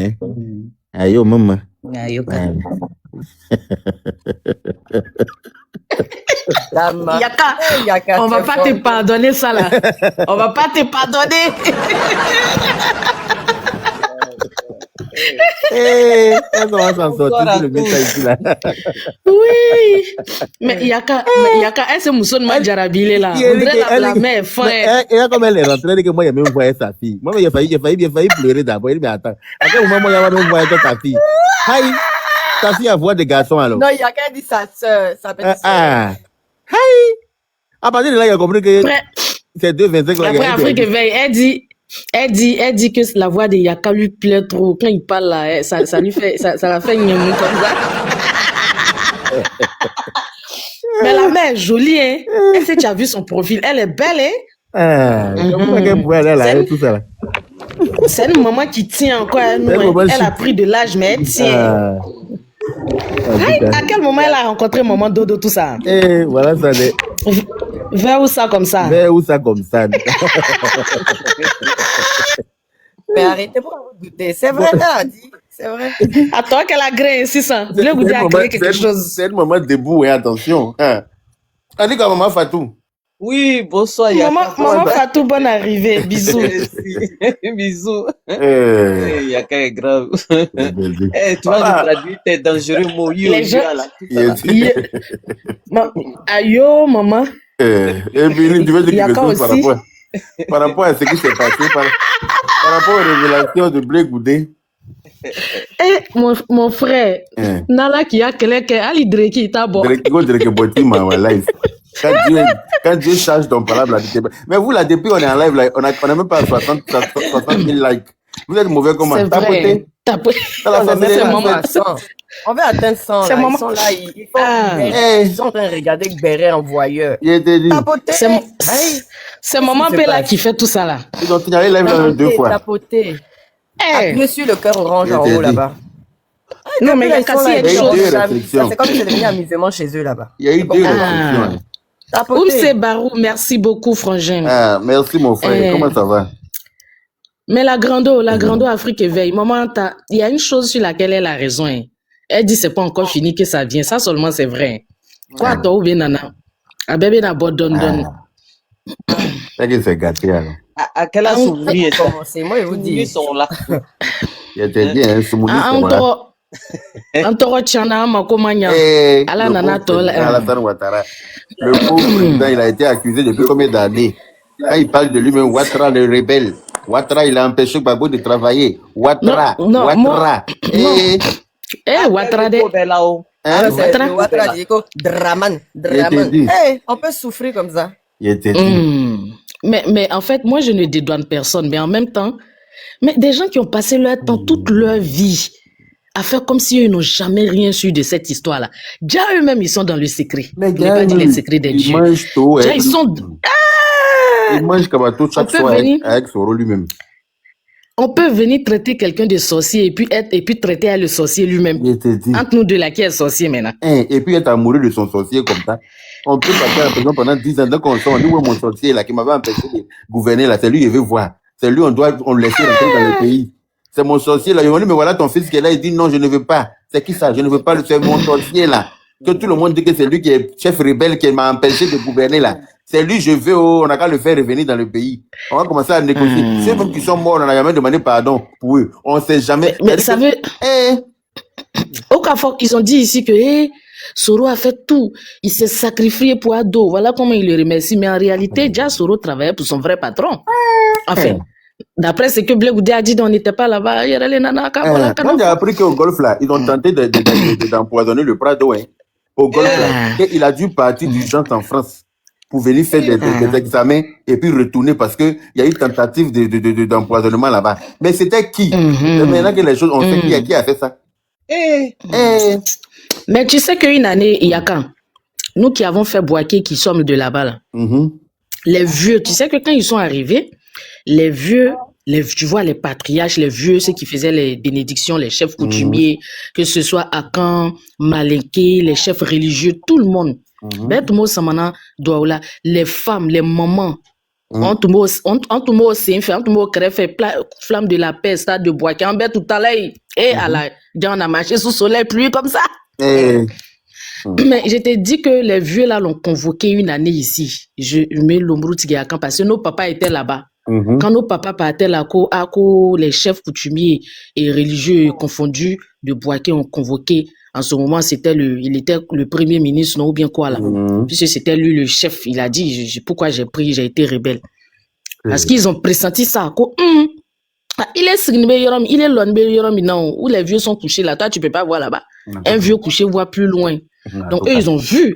Aïe, maman. Aïe, Yaka, on va pas te pardonner ça là. On va pas te pardonner. On va s'en sortir le message ici là. Oui. Mais Yaka, elle se moussonne ma jarabile là. On dirait la mère fin. Et là, comme elle est rentrée, elle dit que moi, il y a même voyé sa fille. Moi, il a failli pleurer d'abord. Il dit, mais attends, à quel moment, moi, il y a même voyé ta fille? Aïe, ta fille a voix de garçon alors. Non, Yaka dit sa soeur, sa petite soeur. Aïe. À partir de là, il a compris que c'est 2,25 là. Après Afrique Éveil, elle dit que la voix de Yaka lui plaît trop. Quand il parle là, ça lui fait, ça la fait une comme ça. Mais la mère est jolie, hein. Est-ce que tu as vu son profil? Elle est belle, hein. Comment qu'elle pouvait aller là, tout ça là? C'est une maman qui tient encore. Elle a pris de l'âge, mais elle tient. À quel moment elle a rencontré maman Dodo, tout ça? Voilà ça. Vers où ça comme ça? Vers où ça comme ça? Mais arrêtez pour vous douter. C'est vrai, elle a dit. C'est vrai. Attends qu'elle a créé 600. Blé Goudé a créé quelque chose. C'est le moment debout, attention. On dit quoi, maman Fatou? Oui, bonsoir. Maman Fatou, bonne arrivée. Bisous. Bisous. Yaka est grave. Tu vas nous traduire tes dangereux mots. Les gens. Ayo, maman. Et puis, tu veux dire quelque chose par rapport à ce qui s'est passé, par rapport aux révélations de Blé Goudé. Mon frère, Nala qui a quelqu'un, Ali Dreki, t'as bon. Dreki, Boti, ma live. Quand Dieu charge ton parole, mais vous là, depuis on est en live, là, on a même pas 60 000 likes. Vous êtes mauvais comment? Tapoté. On veut atteindre 100. Ils sont là, ils sont en train de regarder Béret en voyeur. C'est maman Bella qui fait tout ça là. Ils ont signalé live là 2 fois. Tapoté. Appuyez sur le cœur orange en haut là-bas. Non, mais il y a cassé une chose. C'est comme si c'est devenu amusement chez eux là-bas. Il y a eu 2 réflexions. Oumse Barou, merci beaucoup, frangin. Merci, mon frère. Comment ça va? Mais la grando Afrique Éveil, maman, il y a une chose sur laquelle elle a raison. Hein. Elle dit c'est pas encore fini que ça vient. Ça seulement, c'est vrai. Quoi, toi, ou bien nana? A bébé n'a pas donné. C'est que c'est gâté, alors. À quel âge vous commencez? Moi, je vous dis. Ils sont là. Il était bien, Soumouni, c'est là. Antoro Tchana, Makomanya. Ala Nana Tol. Alassane Ouattara. Le pauvre président, il a été accusé depuis combien d'années? Quand il parle de lui-même, Ouattara, le rebelle. Ouattara, il a empêché Gbagbo de travailler. Ouattara. Ouattara. Ouattara de. Ouattara dit Draman. On peut souffrir comme ça. Il était dit. Mais en fait, moi, je ne dédouane personne. Mais en même temps, Mais des gens qui ont passé leur temps, toute leur vie, à faire comme si eux n'ont jamais rien su de cette histoire-là. Déjà, eux-mêmes, ils sont dans le secret. Mais Je n'ai pas dit les secrets des dieux. Déjà, ils sont... Il mange Kabato chaque soir avec Soro lui-même. On peut venir traiter quelqu'un de sorcier et puis traiter le sorcier lui-même. Entre nous deux, là, qui est sorcier maintenant? Et puis être amoureux de son sorcier comme ça. On peut passer à la prison pendant 10 ans. Donc on sort, on dit, ouais, mon sorcier là, qui m'avait empêché de gouverner là, c'est lui, il veut voir. C'est lui, on le laisser rentrer dans le pays. C'est mon sorcier là. Il m'a dit, mais voilà ton fils qui est là. Il dit, non, je ne veux pas. C'est qui ça? Je ne veux pas. C'est mon sorcier là. Que tout le monde dit que c'est lui qui est chef rebelle qui m'a empêché de gouverner là. C'est lui, je veux, on n'a qu'à le faire revenir dans le pays. On va commencer à négocier. Ceux même qui sont morts, on n'a jamais demandé pardon pour eux. On ne sait jamais. Mais ça veut... Au Carrefour, ils ont dit ici que Soro a fait tout. Il s'est sacrifié pour Ado. Voilà comment il le remercie. Mais en réalité, déjà, Soro travaillait pour son vrai patron. Enfin, d'après ce que Blé Goudé a dit, on n'était pas là-bas. Il y avait les nanas. Moi, j'ai appris qu'au golf, là, ils ont tenté d'empoisonner le Prado. Hein. Au golf, là, il a dû partir d'urgence en France pour venir faire des examens et puis retourner parce qu'il y a eu tentative d'empoisonnement là-bas. Mais c'était qui? Maintenant que les choses, on sait qui a fait ça. Mais tu sais qu'une année, il y a quand? Nous qui avons fait Boaké, qui sommes de là-bas, là, les vieux, tu sais que quand ils sont arrivés, les vieux, tu vois, les patriarches, les vieux, ceux qui faisaient les bénédictions, les chefs coutumiers, que ce soit Akan, Malinké, les chefs religieux, tout le monde. Les femmes, les mamans, on tout le flamme de la paix, stade de Boaké, en bête tout à l'heure, et à la, on a marché sous soleil, pluie comme ça. Mais je t'ai dit que les vieux là l'ont convoqué une année ici. Je mets l'Ombrou Tigéakan parce que nos papas étaient là-bas. Quand nos papas partaient là, les chefs coutumiers et religieux confondus de Boaké ont convoqué. En ce moment, il était le premier ministre, non, ou bien quoi là. Puisque c'était lui le chef. Il a dit, pourquoi j'ai été rebelle. Parce qu'ils ont pressenti ça. Il est loin, non, où les vieux sont couchés là. Toi, tu peux pas voir là-bas. Un vieux couché voit plus loin. Donc, eux, ils ont vu.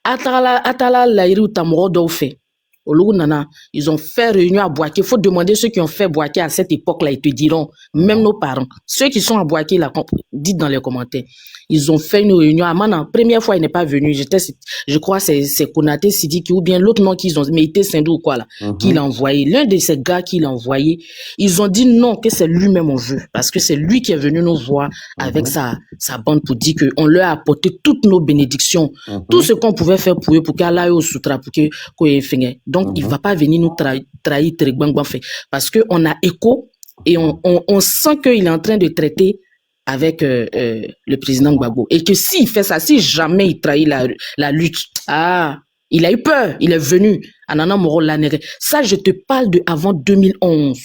Atala, Laïri, Tamoro, Daufé. Au Nana, ils ont fait réunion à Boaké. Il faut demander ceux qui ont fait Boaké à cette époque-là, ils te diront, même nos parents, ceux qui sont à Boaké, là, dites dans les commentaires. Ils ont fait une réunion à Manan. Première fois, il n'est pas venu. Je crois c'est Konaté Sidiki ou bien l'autre nom qu'ils ont, mais il était Sindou ou quoi là, qui l'a envoyé. L'un de ces gars qui l'a envoyé, ils ont dit non, que c'est lui-même on veut. Parce que c'est lui qui est venu nous voir avec sa bande pour dire qu'on leur a apporté toutes nos bénédictions, tout ce qu'on pouvait faire pour eux, pour qu'Allah ait au soutra, pour qu'il ait fait. Donc, il va pas venir nous trahir parce qu'on a écho et on sent qu'il est en train de traiter avec le président Gbagbo. Et que s'il fait ça, si jamais il trahit la lutte, il a eu peur, il est venu. Anana Moro Lanere. Ça, je te parle de avant 2011.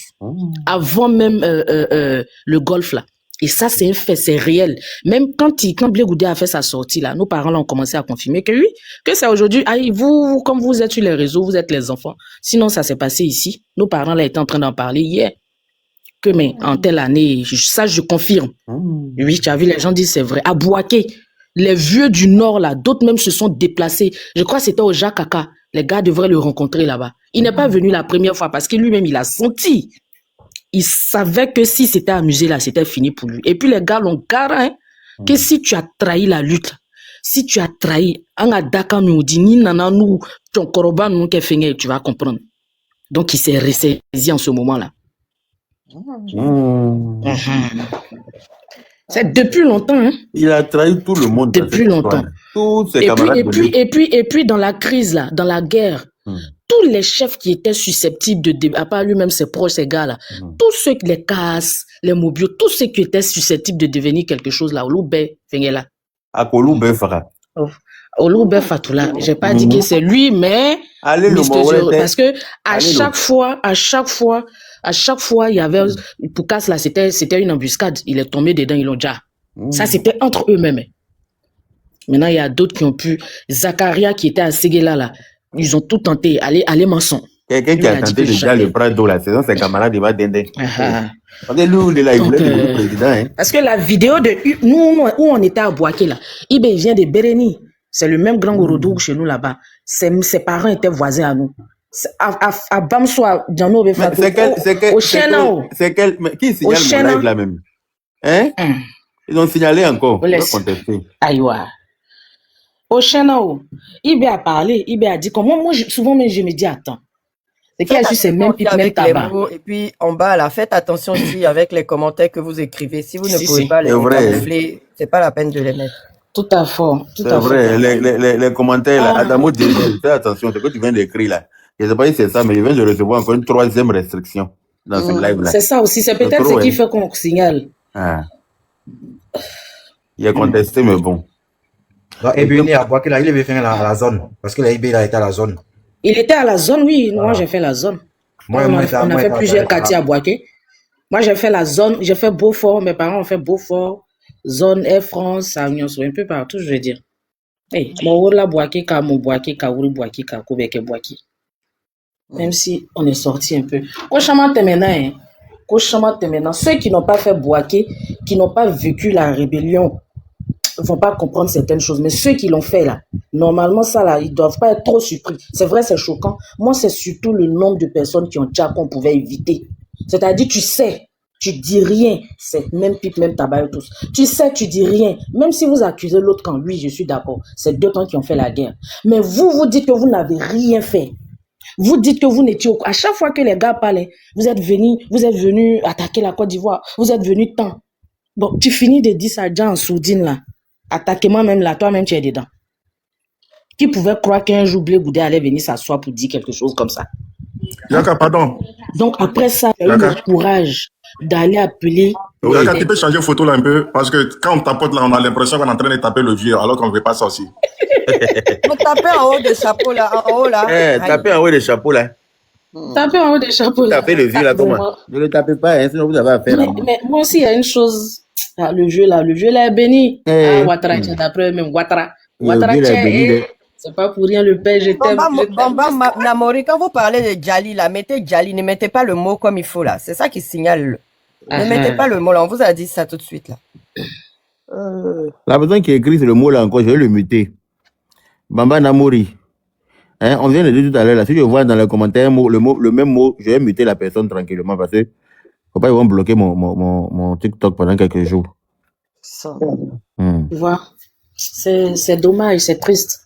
Avant même le golf là. Et ça, c'est un fait, c'est réel. Même quand Blé Goudé a fait sa sortie, là, nos parents là, ont commencé à confirmer que oui, que c'est aujourd'hui, vous, comme vous êtes sur les réseaux, vous êtes les enfants. Sinon, ça s'est passé ici. Nos parents là étaient en train d'en parler hier. Que, mais, en telle année, ça, je confirme. Oui, tu as vu, les gens disent c'est vrai. À Boaké, les vieux du Nord, là, d'autres même se sont déplacés. Je crois que c'était au Jakaka. Les gars devraient le rencontrer là-bas. Il n'est pas venu la première fois parce que lui-même, il a senti. Il savait que si c'était amusé là, c'était fini pour lui. Et puis les gars l'ont garé que si tu as trahi la lutte, si tu as trahi, tu vas comprendre. Donc il s'est ressaisi en ce moment-là. C'est depuis longtemps. Hein? Il a trahi tout le monde. Depuis longtemps. Tous ses camarades. Et puis dans la crise là, dans la guerre, tous les chefs qui étaient susceptibles à part lui-même, ses proches, ces gars-là, tous ceux qui les cassent, les mobiles, tous ceux qui étaient susceptibles de devenir quelque chose là, Oloube Fengela. À Oloube Fara. Oloube Fatoula. J'ai pas dit que c'est lui, mais parce que à chaque fois, il y avait Poukas là, c'était une embuscade. Il est tombé dedans, ils l'ont déjà. Ça, c'était entre eux-mêmes. Maintenant, il y a d'autres qui ont pu. Zacharia qui était à Séguéla là. Ils ont tout tenté, aller Manson. Quelqu'un qui a tenté déjà le Prado, la saison, ses camarades, il va dender. Parce que lui, il voulait devenir président. Hein. Parce que la vidéo de nous, où on était à Boaké, là, il vient de Béréni. C'est le même grand Gouroudou chez nous là-bas. Ses parents étaient voisins à nous. À Bamsoa, Djano Befa. C'est quel, mais qui signale mon live là même? Hein? Ils ont signalé encore. On va contester. Aïwa. Au Chénao, Ibé a parlé, Ibé a dit comment moi souvent même je me dis attends. C'est qu'il y a juste ces mêmes tabac. Et puis en bas là, faites attention aussi avec les commentaires que vous écrivez. Si vous ne pouvez pas les camoufler, c'est pas la peine de les mettre. Tout à fait. C'est vrai, les commentaires là, Adamo dit, fais attention, c'est que tu viens d'écrire là. Je ne sais pas si c'est ça, mais je viens de recevoir encore une 3e restriction dans ce live là. C'est ça aussi, c'est peut-être ce qui fait qu'on signale. Il a contesté, mais bon. Et puis, il avait fait la zone. Parce que l'IB, il a été à la zone. Il était à la zone, oui. Moi, j'ai fait la zone. On a fait plusieurs quartiers à Boaké. Moi, j'ai fait la zone. J'ai fait Beaufort. Mes parents ont fait Beaufort. Zone Air France, Agnon, un peu partout, je veux dire. Hey, mon la Boaké, mon Boaké, Kaouri Boaké, Kakobeke Boaké. Même si on est sorti un peu. Ceux qui n'ont pas fait Boaké, qui n'ont pas vécu la rébellion, ne vont pas comprendre certaines choses. Mais ceux qui l'ont fait là, normalement, ça là, ils ne doivent pas être trop surpris. C'est vrai, c'est choquant. Moi, c'est surtout le nombre de personnes qui ont déjà qu'on pouvait éviter. C'est-à-dire, tu sais, tu dis rien. C'est même pipe, même tabac, tous. Tu sais, tu dis rien. Même si vous accusez l'autre camp, oui, je suis d'accord. C'est 2 camps qui ont fait la guerre. Mais vous dites que vous n'avez rien fait. Vous dites que vous n'étiez au... À chaque fois que les gars parlaient, vous êtes venus attaquer la Côte d'Ivoire. Vous êtes venus tant. Bon, tu finis de dire ça déjà en sourdine là. Attaquez-moi même là, toi-même tu es dedans. Qui pouvait croire qu'un jour Blé Goudé allait venir s'asseoir pour dire quelque chose comme ça? Yaka, pardon. Donc après ça, il y a eu le courage d'aller appeler... Yaka, tu peux changer photo là un peu? Parce que quand on tapote là, on a l'impression qu'on est en train de taper le vieux, alors qu'on ne veut pas ça aussi. Vous tapez en haut des chapeaux là, en haut là. Tapez en haut des chapeaux là. Tapez en haut des chapeaux là. Tapez le vieux là, comment? Ne le tapez pas, hein, sinon vous avez affaire à moi. Mais moi aussi, il y a une chose... Ah, le jeu là est béni. Ouattara, d'après même Ouattara. Ouattara, c'est pas pour rien le père, je t'aime. Bamba Namori, quand vous parlez de Djali là, mettez Djali, ne mettez pas le mot comme il faut là. C'est ça qui signale. Ne mettez pas le mot là, on vous a dit ça tout de suite là. La personne qui écrit le mot là encore, je vais le muter. Bamba Namori. Hein, on vient de dire tout à l'heure là, si je vois dans les commentaires le même mot, je vais muter la personne tranquillement parce que faut pas ils vont bloquer mon TikTok pendant quelques jours. Ça. Tu vois, c'est dommage, c'est triste.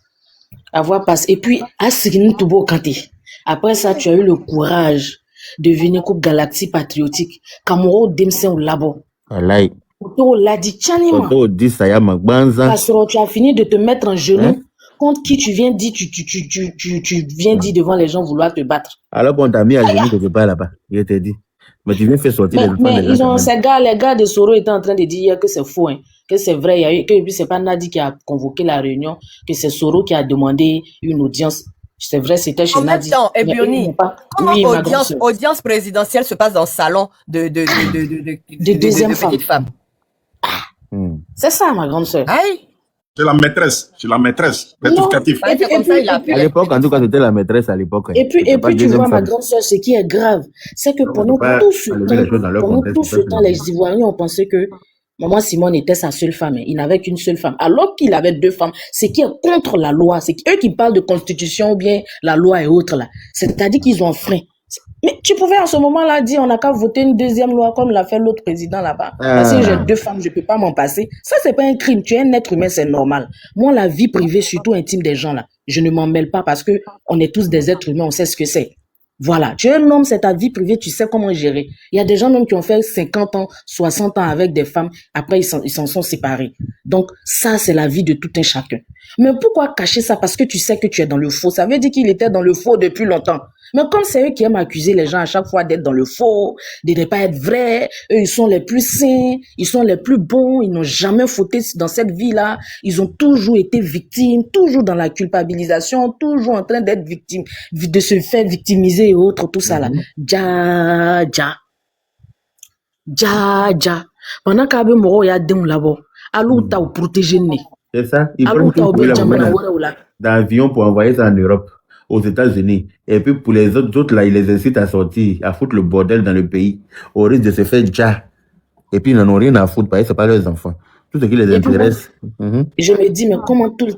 Avoir passé. Et puis, à Signy Toubo Kanté, après ça, tu as eu le courage de venir Coupe Galaxie Patriotique. Kamoro Demsen au labo. Alay. Auto l'a dit, Tchanima. Auto dit Sayama Banza. Parce que tu as fini de te mettre en genou. Contre qui tu viens dire, tu viens dire devant les gens vouloir te battre. Alors qu'on t'a mis à genoux quelque part là-bas, je t'ai dit. Mais tu viens faire sortir les mais ils ont, les gars de Soro étaient en train de dire que c'est faux, hein, que c'est vrai, que puis c'est pas Nadi qui a convoqué la réunion, que c'est Soro qui a demandé une audience. C'est vrai, c'était chez Nadi. En même temps, Ebioni, comment audience présidentielle se passe dans le salon de deuxième femme. C'est ça, ma grande sœur. Aïe. C'est la maîtresse, rectificatif. À l'époque, en tout cas, c'était la maîtresse à l'époque. Et puis tu vois, ma grande sœur, ce qui est grave, c'est que pendant tout ce temps, les Ivoiriens ont pensé que Maman Simone était sa seule femme. Il n'avait qu'une seule femme. Alors qu'il avait 2 femmes. C'est qui est contre la loi. C'est eux qui parlent de constitution ou bien la loi et autres là. C'est-à-dire qu'ils ont frein. Mais tu pouvais à ce moment-là dire on n'a qu'à voter une 2e loi comme l'a fait l'autre président là-bas. Parce que j'ai 2 femmes, je peux pas m'en passer. Ça, c'est pas un crime. Tu es un être humain, c'est normal. Moi, la vie privée, surtout intime des gens là, je ne m'en mêle pas parce que on est tous des êtres humains, on sait ce que c'est. Voilà. Tu es un homme, c'est ta vie privée, tu sais comment gérer. Il y a des gens même qui ont fait 50 ans, 60 ans avec des femmes. Après, ils s'en sont séparés. Donc, ça, c'est la vie de tout un chacun. Mais pourquoi cacher ça? Parce que tu sais que tu es dans le faux. Ça veut dire qu'il était dans le faux depuis longtemps. Mais comme c'est eux qui aiment accuser les gens à chaque fois d'être dans le faux, de ne pas être vrais, eux, ils sont les plus saints, ils sont les plus bons, ils n'ont jamais fauté dans cette vie-là. Ils ont toujours été victimes, toujours dans la culpabilisation, toujours en train d'être victimes, de se faire victimiser et autres, tout ça là. Ja. Pendant qu'Abe Moro y a des là-bas, allô, t'as protégé né. C'est ça, ils prennent tout pour d'avion pour envoyer ça en Europe, aux États-Unis. Et puis pour les autres là, ils les incitent à sortir, à foutre le bordel dans le pays, au risque de se faire ja. Et puis ils n'en ont rien à foutre, parce que c'est pas leurs enfants. Tout ce qui les intéresse. Je me dis, mais comment tout le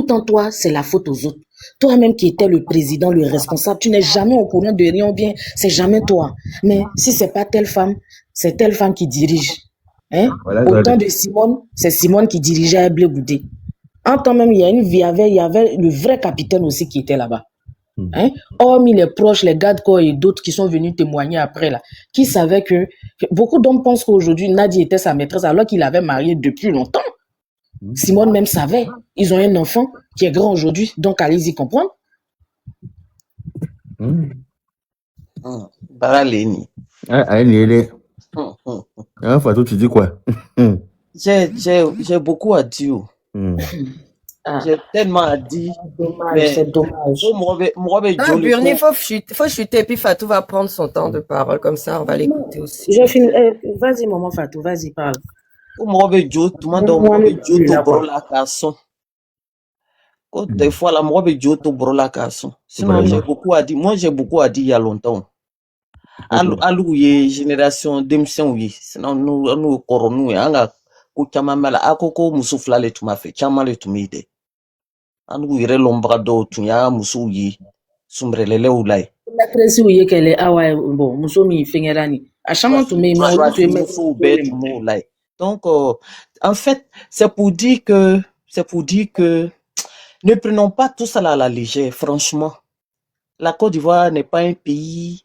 temps, toi, c'est la faute aux autres. Toi-même qui étais le président, le responsable, tu n'es jamais au courant de rien, ou bien c'est jamais toi. Mais si c'est pas telle femme, c'est telle femme qui dirige. Hein? Voilà, Au temps de Simone, c'est Simone qui dirigeait Blé Goudé. En temps même, il y avait le vrai capitaine aussi qui était là-bas. Hein? Hormis les proches, les gardes corps et d'autres qui sont venus témoigner après là, qui savaient que beaucoup d'hommes pensent qu'aujourd'hui Nadia était sa maîtresse alors qu'il avait marié depuis longtemps. Simone même savait. Ils ont un enfant qui est grand aujourd'hui, donc allez-y comprendre. Baraleni. Fatou, tu dis quoi? J'ai beaucoup à dire. J'ai tellement à dire. C'est dommage. Burni, il faut chuter, puis Fatou va prendre son temps de parole, comme ça on va l'écouter aussi. J'ai fini. Vas-y, maman Fatou, vas-y, parle. Des fois, la moi sinon, j'ai beaucoup à dire. Moi, j'ai beaucoup à dire il y a longtemps. Alouye, génération d'émission, oui. Sinon, nous, coronou, et anga, kouchamamala, akoko, moussoufla, le tout m'a fait, chamale, tout m'ide. Anou, ire lombrado, tu ya, moussouyi, sombrelele ou lai. La presse où est qu'elle est, ah ouais, bon, moussoumi, fingerani. À chaque moment, tu mets, donc, en fait, c'est pour dire que, ne prenons pas tout ça à la légère, franchement. La Côte d'Ivoire n'est pas un pays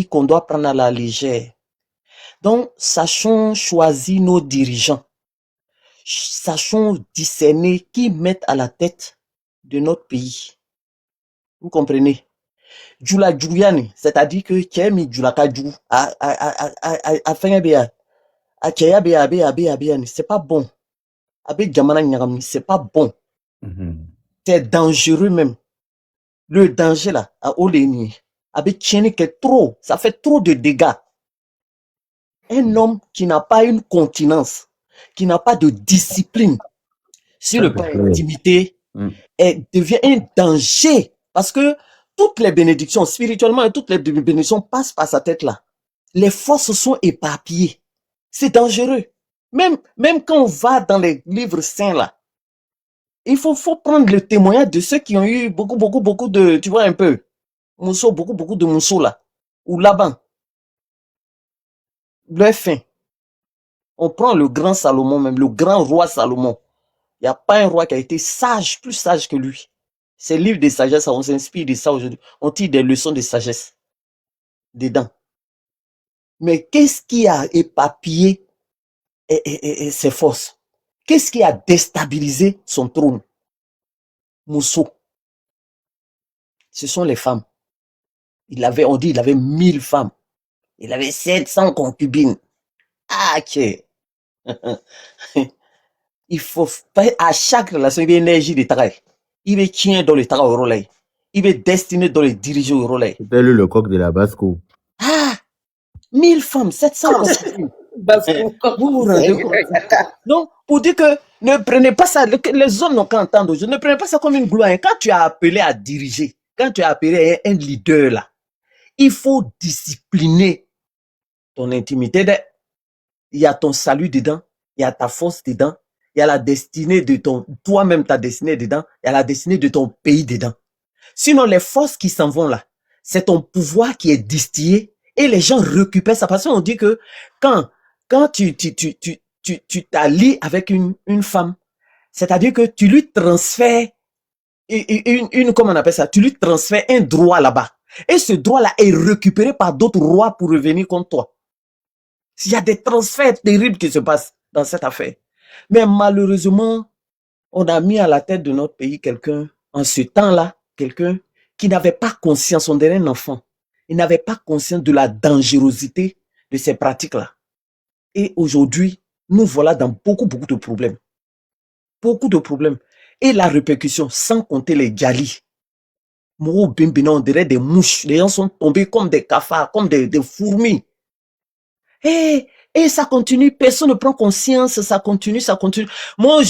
qu'on doit prendre à la légère. Donc, sachons choisir nos dirigeants. Sachons discerner qui mettent à la tête de notre pays. Vous comprenez? Djoula Djouyane, c'est-à-dire que Tchemi Djoula Kadjou, a fait un béa. A Tchaya béa, c'est pas bon. Abe Djamana Nyagami, c'est pas bon. C'est dangereux même. Le danger là, à Oléni, avec Tchéni qui est trop, ça fait trop de dégâts. Un homme qui n'a pas une continence, qui n'a pas de discipline sur le plan intimité, devient un danger. Parce que toutes les bénédictions, spirituellement, et toutes les bénédictions passent par sa tête là. Les forces sont éparpillées. C'est dangereux. Même quand on va dans les livres saints là, il faut prendre le témoignage de ceux qui ont eu beaucoup de, tu vois un peu, Mousso, beaucoup de Mousso là, ou là-bas. Le fin. On prend le grand Salomon même, le grand roi Salomon. Il n'y a pas un roi qui a été sage, plus sage que lui. Ces livres de sagesse, on s'inspire de ça aujourd'hui. On tire des leçons de sagesse dedans. Mais qu'est-ce qui a éparpillé ses forces? Qu'est-ce qui a déstabilisé son trône? Mousso. Ce sont les femmes. On dit il avait 1000 femmes. Il avait 700 concubines. Ah, ok. Il faut faire à chaque relation, il y a une énergie de travail. Il est tient dans le travail au relais. Il est destiné dans le diriger au relais. C'était le coq de la Basco. Ah! 1000 femmes, 700 concubines. Vous vous rendez compte? Donc, pour dire que ne prenez pas ça, les hommes n'ont qu'à entendre, ne prenez pas ça comme une gloire. Quand tu as appelé à diriger, quand tu as appelé un leader là, il faut discipliner ton intimité. Il y a ton salut dedans, il y a ta force dedans, il y a la destinée de toi-même ta destinée dedans, il y a la destinée de ton pays dedans. Sinon, les forces qui s'en vont là, c'est ton pouvoir qui est distillé et les gens récupèrent ça. Parce qu'on dit que quand tu t'allies avec une femme, c'est-à-dire que tu lui transfères comment on appelle ça, tu lui transfères un droit là-bas. Et ce droit-là est récupéré par d'autres rois pour revenir contre toi. Il y a des transferts terribles qui se passent dans cette affaire. Mais malheureusement, on a mis à la tête de notre pays quelqu'un, en ce temps-là, quelqu'un qui n'avait pas conscience, on dirait un enfant. Il n'avait pas conscience de la dangerosité de ces pratiques-là. Et aujourd'hui, nous voilà dans beaucoup de problèmes. Beaucoup de problèmes. Et la répercussion, sans compter les djalis. Moro Bimbina, on dirait des mouches. Les gens sont tombés comme des cafards, comme des fourmis. Et ça continue, personne ne prend conscience, ça continue. Moi,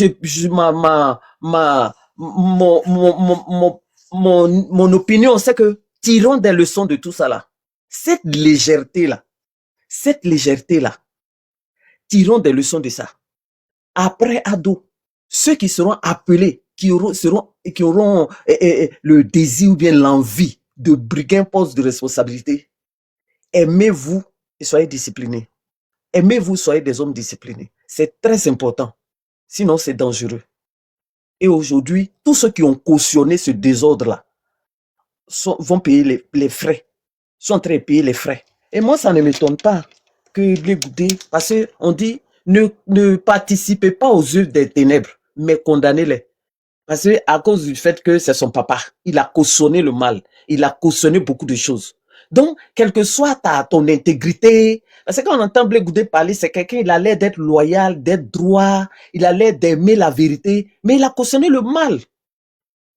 mon opinion, c'est que tirons des leçons de tout ça là. Cette légèreté-là, tirons des leçons de ça. Après ado, ceux qui seront appelés qui auront le désir ou bien l'envie de briguer un poste de responsabilité, aimez-vous et soyez disciplinés. Aimez-vous, soyez des hommes disciplinés. C'est très important. Sinon, c'est dangereux. Et aujourd'hui, tous ceux qui ont cautionné ce désordre-là vont payer les frais. Sont en train de payer les frais. Et moi, ça ne m'étonne pas que les Goudé, parce qu'on dit, ne participez pas aux œuvres des ténèbres, mais condamnez-les. Parce que à cause du fait que c'est son papa, il a cautionné le mal, il a cautionné beaucoup de choses. Donc, quelle que soit ton intégrité, parce que quand on entend Blé Goudé parler, c'est quelqu'un, il a l'air d'être loyal, d'être droit, il a l'air d'aimer la vérité, mais il a cautionné le mal.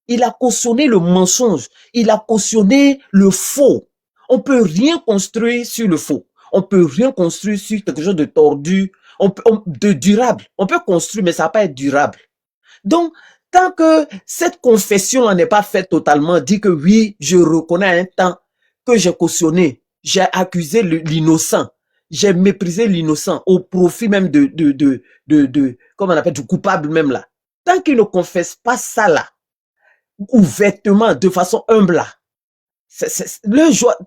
Il a cautionné le mensonge, il a cautionné le faux. On peut rien construire sur le faux. On peut rien construire sur quelque chose de tordu, de durable. On peut construire, mais ça va pas être durable. Donc, tant que cette confession n'est pas faite totalement, dit que oui, je reconnais un temps que j'ai cautionné, j'ai accusé l'innocent, j'ai méprisé l'innocent au profit même comment on appelle, du coupable même là. Tant qu'il ne confesse pas ça là, ouvertement, de façon humble là,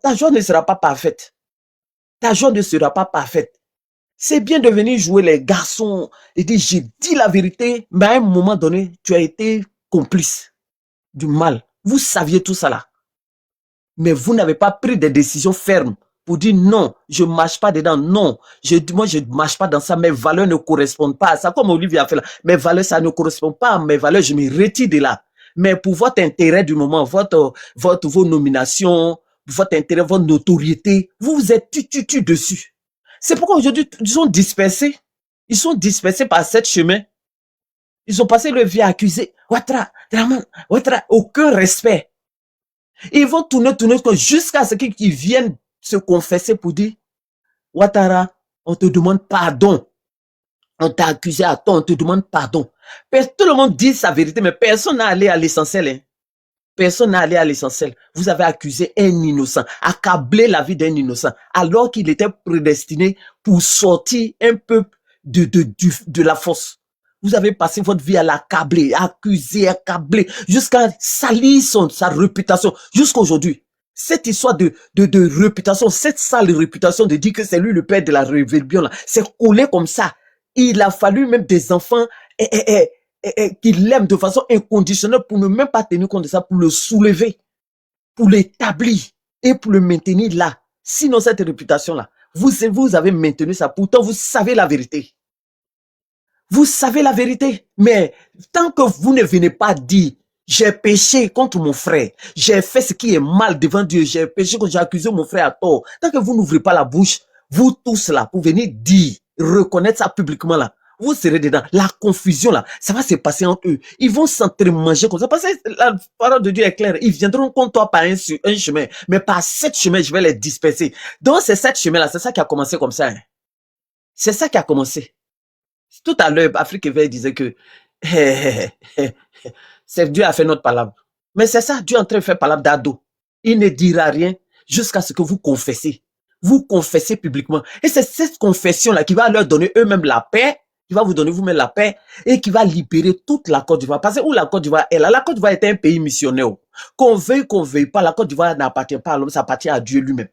ta joie ne sera pas parfaite. Ta joie ne sera pas parfaite. C'est bien de venir jouer les garçons et dire j'ai dit la vérité, mais à un moment donné, tu as été complice du mal. Vous saviez tout ça là. Mais vous n'avez pas pris des décisions fermes pour dire non, je ne marche pas dedans. Non, moi je ne marche pas dans ça. Mes valeurs ne correspondent pas à ça. Comme Olivier a fait là. Mes valeurs, ça ne correspond pas à mes valeurs. Je me retire de là. Mais pour votre intérêt du moment, vos nominations, votre intérêt, votre notoriété, vous vous êtes tutu dessus. C'est pourquoi aujourd'hui, ils sont dispersés. Ils sont dispersés par cette chemin. Ils ont passé leur vie à accuser. Ouattara, aucun respect. Ils vont tourner jusqu'à ce qu'ils viennent se confesser pour dire, Ouattara, on te demande pardon. On t'a accusé à tort, on te demande pardon. Tout le monde dit sa vérité, mais personne n'a allé à l'essentiel. Hein. Personne n'a allé à l'essentiel. Vous avez accusé un innocent, accablé la vie d'un innocent, alors qu'il était prédestiné pour sortir un peuple de la fosse. Vous avez passé votre vie à l'accabler, accuser, accabler, jusqu'à salir sa réputation, jusqu'à aujourd'hui. Cette histoire de réputation, cette sale réputation de dire que c'est lui le père de la rébellion, là, c'est collé comme ça. Il a fallu même des enfants qui l'aiment de façon inconditionnelle pour ne même pas tenir compte de ça, pour le soulever, pour l'établir et pour le maintenir là. Sinon, cette réputation-là, vous avez maintenu ça. Pourtant, vous savez la vérité. Vous savez la vérité. Mais tant que vous ne venez pas dire, j'ai péché contre mon frère, j'ai fait ce qui est mal devant Dieu, j'ai péché quand j'ai accusé mon frère à tort. Tant que vous n'ouvrez pas la bouche, vous tous là, pour venir dire, reconnaître ça publiquement là, vous serez dedans. La confusion là, ça va se passer entre eux. Ils vont s'entremanger comme ça. Parce que la parole de Dieu est claire. Ils viendront contre toi par un chemin. Mais par 7 chemins, je vais les disperser. Donc c'est 7 chemins là, c'est ça qui a commencé comme ça. Hein. C'est ça qui a commencé. Tout à l'heure, Afrique Éveil disait que c'est Dieu a fait notre palabre. Mais c'est ça, Dieu est en train de faire palabre d'ado. Il ne dira rien jusqu'à ce que vous confessez. Vous confessez publiquement. Et c'est cette confession-là qui va leur donner eux-mêmes la paix, qui va vous donner vous-même la paix et qui va libérer toute la Côte d'Ivoire. Parce que où la Côte d'Ivoire est là, la Côte d'Ivoire est un pays missionnaire. Qu'on veuille pas, la Côte d'Ivoire n'appartient pas à l'homme, ça appartient à Dieu lui-même.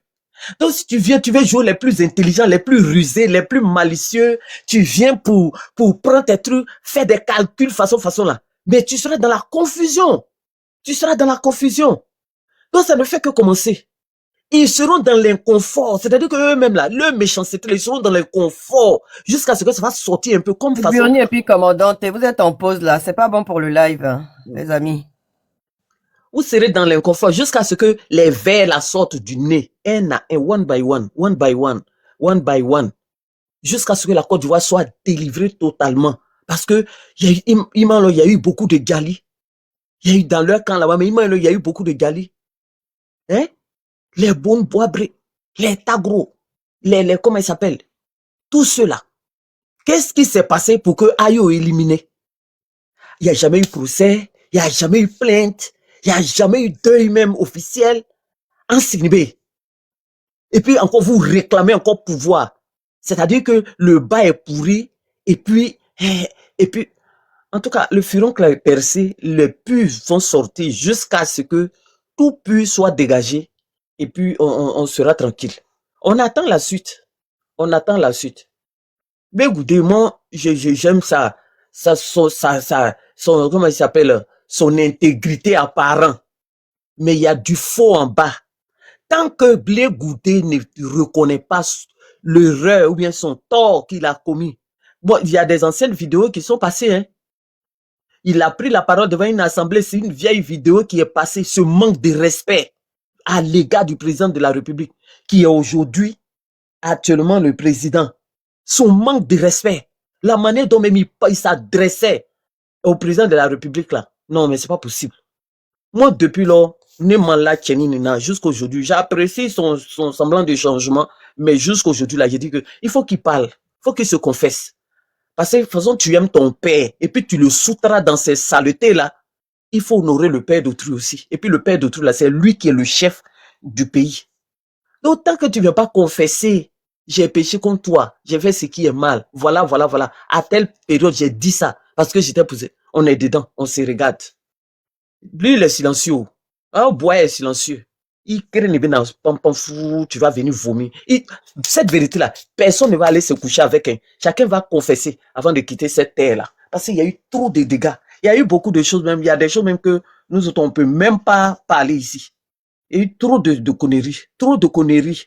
Donc si tu veux jouer les plus intelligents, les plus rusés, les plus malicieux, tu viens pour prendre tes trucs, faire des calculs façon là. Mais tu seras dans la confusion. Tu seras dans la confusion. Donc ça ne fait que commencer. Ils seront dans l'inconfort. C'est-à-dire qu'eux-mêmes là, leur méchanceté, ils seront dans l'inconfort jusqu'à ce que ça va sortir un peu comme façon. Bioni et puis commandante, vous êtes en pause là. C'est pas bon pour le live, hein, les amis. Vous serez dans l'inconfort jusqu'à ce que les vers la sortent du nez, un à un, one by one, jusqu'à ce que la Côte d'Ivoire soit délivrée totalement. Parce que il y a eu beaucoup de galis. Il y a eu dans leur camp là-bas, mais il y a eu beaucoup de galis. Hein? Les bonnes boibrés, les tagros, comment ils s'appellent? Tout cela. Qu'est-ce qui s'est passé pour que Ayo éliminé? Il n'y a jamais eu procès, il n'y a jamais eu plainte, il n'y a jamais eu deuil même officiel en Sinibé. Et puis encore vous réclamez encore pouvoir. C'est-à-dire que le bas est pourri et puis En tout cas, le furoncle est percé, les puces vont sortir jusqu'à ce que tout puce soit dégagé et puis on sera tranquille. On attend la suite. On attend la suite. Mais écoutez, moi, j'aime ça, comment il s'appelle, son intégrité apparente. Mais il y a du faux en bas. Tant que Blé Goudé ne reconnaît pas l'erreur ou bien son tort qu'il a commis. Bon, il y a des anciennes vidéos qui sont passées, hein. Il a pris la parole devant une assemblée, c'est une vieille vidéo qui est passée, ce manque de respect à l'égard du président de la République, qui est aujourd'hui, actuellement, le président. Son manque de respect, la manière dont même il s'adressait au président de la République, là. Non, mais c'est pas possible. Moi, depuis lors, jusqu'à aujourd'hui, j'apprécie son semblant de changement, mais jusqu'à aujourd'hui, là, j'ai dit que il faut qu'il parle, il faut qu'il se confesse. Parce que, de toute façon, tu aimes ton père, et puis tu le soutras dans ces saletés-là. Il faut honorer le père d'autrui aussi. Et puis le père d'autrui, là, c'est lui qui est le chef du pays. Donc, tant que tu ne viens pas confesser, j'ai péché contre toi, j'ai fait ce qui est mal, voilà. À telle période, j'ai dit ça, parce que j'étais posé. On est dedans, on se regarde. Lui, il est silencieux. Un bois est silencieux. Il crée une dans fou, tu vas venir vomir. Cette vérité-là, personne ne va aller se coucher avec un. Chacun va confesser avant de quitter cette terre-là. Parce qu'il y a eu trop de dégâts. Il y a eu beaucoup de choses même. Il y a des choses même que nous autres, on ne peut même pas parler ici. Il y a eu trop de conneries. Trop de conneries.